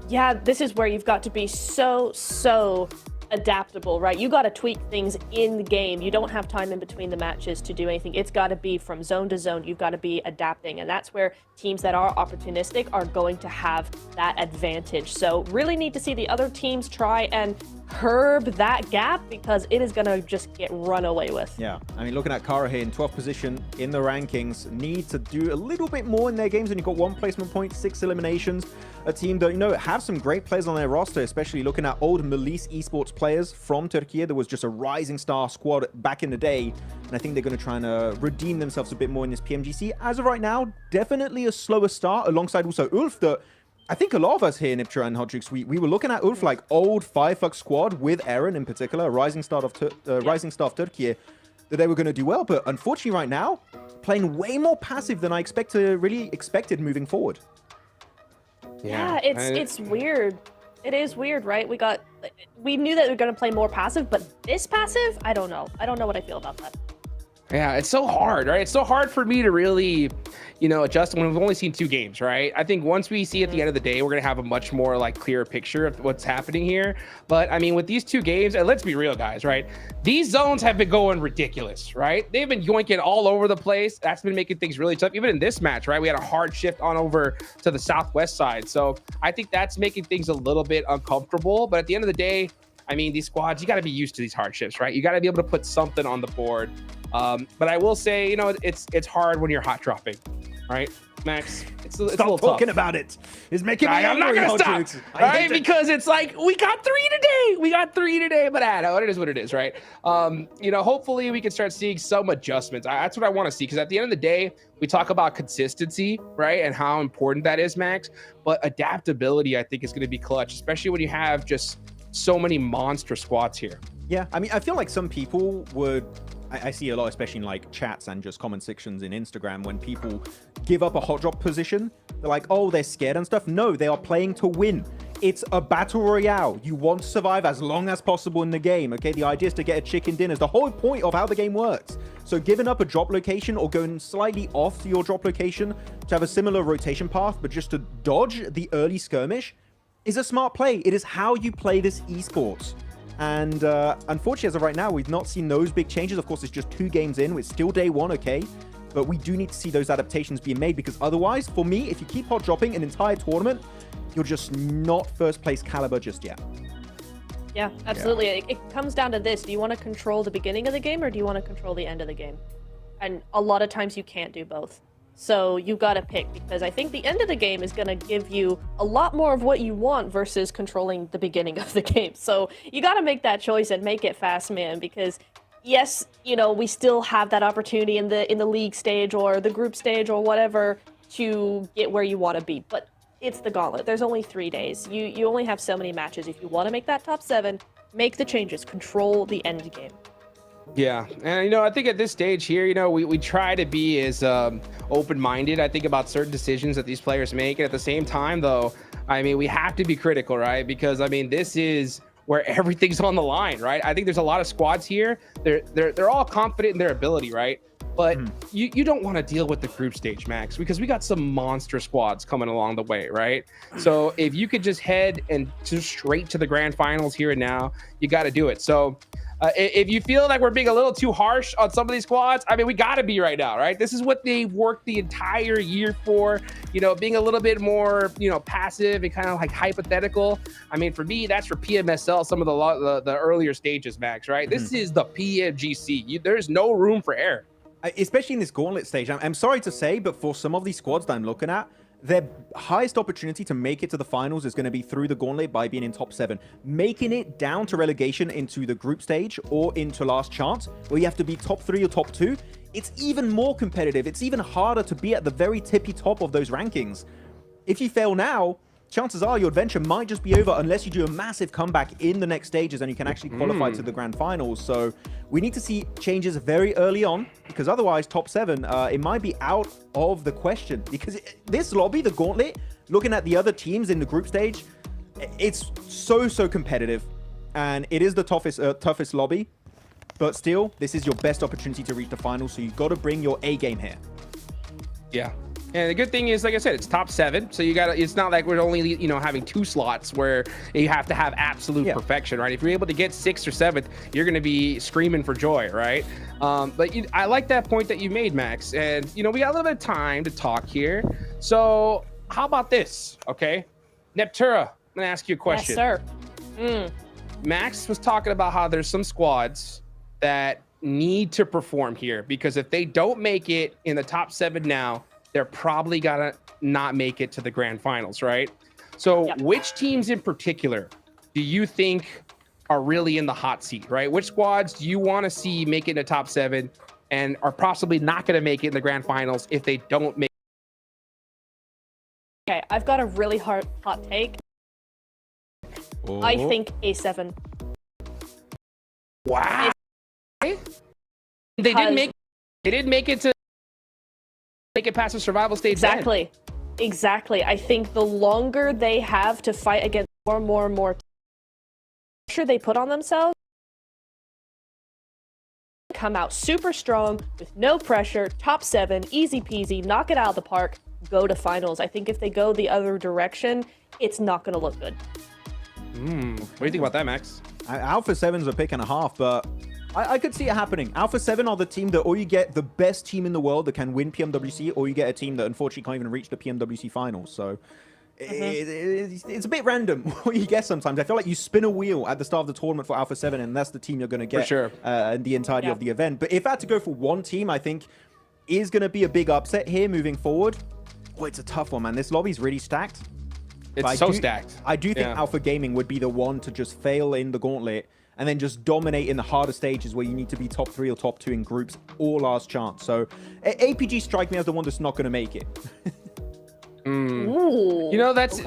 Yeah, this is where you've got to be so adaptable, right? You got to tweak things in the game. You don't have time in between the matches to do anything. It's got to be from zone to zone. You've got to be adapting, and that's where teams that are opportunistic are going to have that advantage. So really need to see the other teams try and curb that gap because it is going to just get run away with. Yeah, I mean, looking at Kara here in 12th position in the rankings, need to do a little bit more in their games, and you've got 1 placement point, 6 eliminations. A team that, you know, have some great players on their roster, especially looking at old Melis esports players from Turkey. There was just a rising star squad back in the day, and I think they're going to try and redeem themselves a bit more in this PMGC. As of right now, definitely a slower start, alongside also Ulf, that I think a lot of us here, Niptra and Hodrix, we were looking at Ulf like old 5-fuck squad with Eren in particular, rising star of Turkey, that they were going to do well. But unfortunately right now, playing way more passive than I expected moving forward. Yeah, it's weird. It is weird, right? We knew that we were going to play more passive, but this passive, I don't know. I don't know what I feel about that. Yeah, it's so hard, right? It's so hard for me to really, adjust when we've only seen 2 games, right? I think once we see at the end of the day, we're gonna have a much more like clearer picture of what's happening here. But I mean, with these 2 games, and let's be real, guys, right? These zones have been going ridiculous, right? They've been yoinking all over the place. That's been making things really tough. Even in this match, right? We had a hard shift on over to the southwest side. So I think that's making things a little bit uncomfortable. But at the end of the day, I mean, these squads, you got to be used to these hardships, right? You got to be able to put something on the board. But I will say, it's hard when you're hot dropping, right, Max? It's a little talking tough. about it. It's making me I'm not angry, gonna stop, Hodges. right? Because it's like we got 3 today. But it is what it is, right? Hopefully we can start seeing some adjustments. That's what I want to see, because at the end of the day, we talk about consistency, right, and how important that is, Max. But adaptability, I think, is going to be clutch, especially when you have just so many monster squads here. Yeah, I mean, I feel like some people would... I see a lot, especially in like chats and just comment sections in Instagram, when people give up a hot drop position. They're like, oh, they're scared and stuff. No, they are playing to win. It's a battle royale. You want to survive as long as possible in the game, okay? The idea is to get a chicken dinner. It's the whole point of how the game works. So giving up a drop location or going slightly off to your drop location to have a similar rotation path, but just to dodge the early skirmish, is a smart play. It is how you play this esports. And unfortunately, as of right now, we've not seen those big changes. Of course, it's just 2 games in. It's still day 1, okay? But we do need to see those adaptations being made, because otherwise, for me, if you keep hot dropping an entire tournament, you're just not first place caliber just yet. Yeah, absolutely. Yeah. It comes down to this. Do you want to control the beginning of the game, or do you want to control the end of the game? And a lot of times you can't do both. So you got to pick, because I think the end of the game is going to give you a lot more of what you want versus controlling the beginning of the game. So you got to make that choice and make it fast, man, because yes, we still have that opportunity in the league stage or the group stage or whatever to get where you want to be. But it's the gauntlet. There's only 3 days. You only have so many matches. If you want to make that top 7, make the changes, control the end game. Yeah, and I think at this stage here, we try to be as open-minded, I think, about certain decisions that these players make. And at the same time, though, I mean, we have to be critical, right? Because I mean, this is where everything's on the line, right? I think there's a lot of squads here. They're all confident in their ability, right? But you don't want to deal with the group stage, Max, because we got some monster squads coming along the way, right? So if you could just head and just straight to the grand finals here and now, you got to do it. So if you feel like we're being a little too harsh on some of these squads, I mean, we got to be right now, right? This is what they worked the entire year for, being a little bit more, passive and kind of like hypothetical. I mean, for me, that's for PMSL, some of the earlier stages, Max, right? This is the PMGC. There's no room for error. Especially in this gauntlet stage. I'm sorry to say, but for some of these squads that I'm looking at, their highest opportunity to make it to the finals is going to be through the gauntlet by being in top 7. Making it down to relegation into the group stage or into last chance, where you have to be top 3 or top 2, it's even more competitive. It's even harder to be at the very tippy top of those rankings. If you fail now, chances are your adventure might just be over unless you do a massive comeback in the next stages and you can actually qualify to the grand finals. So we need to see changes very early on, because otherwise top 7, it might be out of the question. Because this lobby, the gauntlet, looking at the other teams in the group stage, it's so competitive, and it is the toughest lobby. But still, this is your best opportunity to reach the finals, so you've got to bring your A game here. Yeah. And the good thing is, like I said, it's top 7. So you got to, it's not like we're only, having 2 slots where you have to have absolute perfection, right? If you're able to get 6th or 7th, you're going to be screaming for joy, right? But I like that point that you made, Max. And, we got a little bit of time to talk here. So how about this? Okay. Neptura, I'm going to ask you a question. Yes, sir. Max was talking about how there's some squads that need to perform here, because if they don't make it in the top 7 now, they're probably gonna not make it to the grand finals, right? So which teams in particular do you think are really in the hot seat, right? Which squads do you want to see make it in the top 7 and are possibly not going to make it in the grand finals if they don't make it? Okay, I've got a really hot take. I think A7. Wow. They didn't make it to make it past the survival stage. Exactly. I think the longer they have to fight against more pressure they put on themselves, come out super strong with no pressure, top 7, easy peasy, knock it out of the park, go to finals. I think if they go the other direction, it's not going to look good. What do you think about that, Max? Alpha 7's a pick and a half, but I could see it happening. Alpha 7 are the team that, or you get the best team in the world that can win PMWC, or you get a team that unfortunately can't even reach the PMWC finals. So it's a bit random what you get sometimes. I feel like you spin a wheel at the start of the tournament for Alpha 7, and that's the team you're going to get in the entirety of the event. But if I had to go for one team, I think is going to be a big upset here moving forward. Oh, it's a tough one, man. This lobby's really stacked. It's so stacked. I do think Alpha Gaming would be the one to just fail in the gauntlet and then just dominate in the harder stages where you need to be top 3 or top 2 in groups all last chance. So APG strike me as the one that's not going to make it. Ooh, you know, that's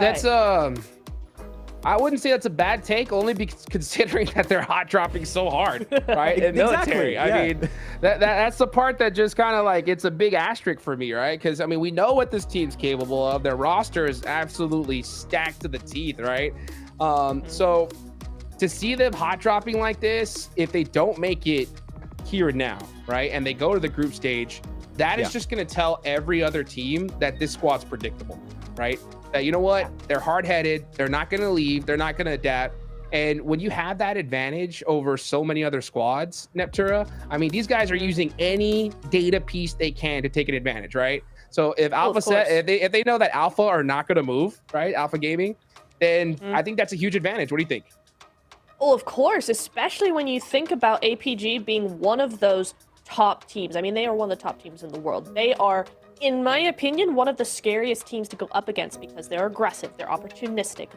I wouldn't say that's a bad take, only because considering that they're hot dropping so hard, right? In military. I mean, that's the part that just kind of like, it's a big asterisk for me, right? Because I mean, we know what this team's capable of. Their roster is absolutely stacked to the teeth, right? So to see them hot dropping like this, if they don't make it here and now, right, and they go to the group stage, that is just going to tell every other team that this squad's predictable, right? That, you know what, they're hard-headed, they're not going to leave, they're not going to adapt. And when you have that advantage over so many other squads, Neptura, I mean, these guys are using any data piece they can to take an advantage, right? So if if they know that Alpha are not going to move, right, Alpha Gaming, then I think that's a huge advantage. What do you think? Well, of course, especially when you think about APG being one of those top teams. I mean, they are one of the top teams in the world. They are, in my opinion, one of the scariest teams to go up against because they're aggressive, they're opportunistic,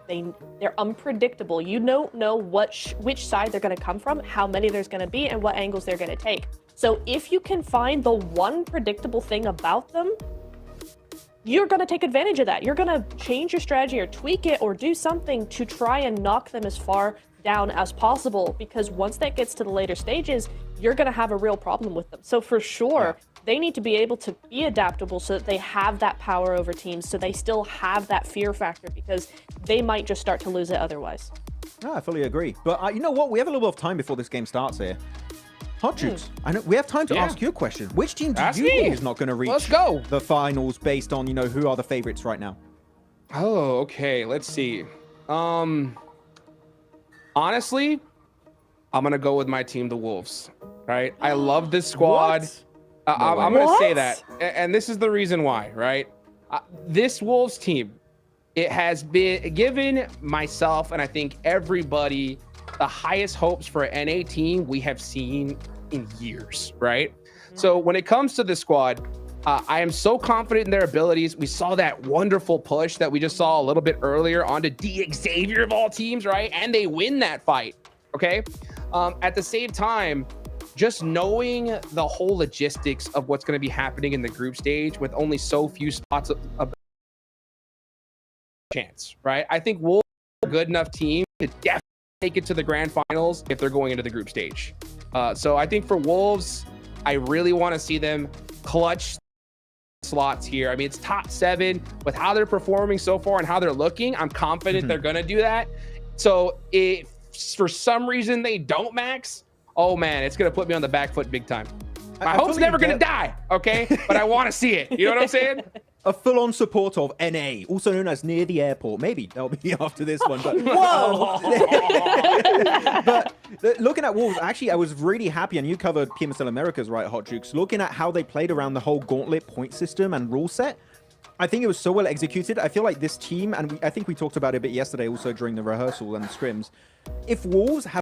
they're unpredictable. You don't know which side they're going to come from, how many there's going to be, and what angles they're going to take. So if you can find the one predictable thing about them, you're going to take advantage of that. You're going to change your strategy or tweak it or do something to try and knock them as far down as possible, because once that gets to the later stages, you're going to have a real problem with them. So for sure, they need to be able to be adaptable so that they have that power over teams, so they still have that fear factor, because they might just start to lose it otherwise. No, I fully agree. But you know what? We have a little bit of time before this game starts here. Hot Jukes, I know we have time to ask you a question. Which team do you think is not going to reach the finals based on, you know, who are the favorites right now? Oh, okay. Let's see. Honestly, I'm going to go with my team, the Wolves, right? I love this squad. I'm going to say that. And this is the reason why, right? This Wolves team, it has been given myself and I think everybody the highest hopes for an NA team we have seen in years, right? So when it comes to this squad, I am so confident in their abilities. We saw that wonderful push that we just saw a little bit earlier onto D Xavier of all teams, right? And they win that fight, okay? At the same time, just knowing the whole logistics of what's going to be happening in the group stage with only so few spots of chance, right? I think Wolves are a good enough team to definitely take it to the grand finals if they're going into the group stage. So I think for Wolves, I really want to see them clutch slots here. I mean, it's top 7 with how they're performing so far and how they're looking. I'm confident they're going to do that. So if for some reason they don't, Max, oh man, it's going to put me on the back foot big time. My hope's never going to die, okay? But I want to see it. You know what I'm saying? A full-on support of NA, also known as near the airport. Maybe that'll be after this one. But whoa! But looking at Wolves, actually, I was really happy, and you covered PMSL Americas, right, Hot Jukes? Looking at how they played around the whole gauntlet point system and rule set, I think it was so well executed. I feel like this team, and I think we talked about it a bit yesterday also during the rehearsal and the scrims, if Wolves have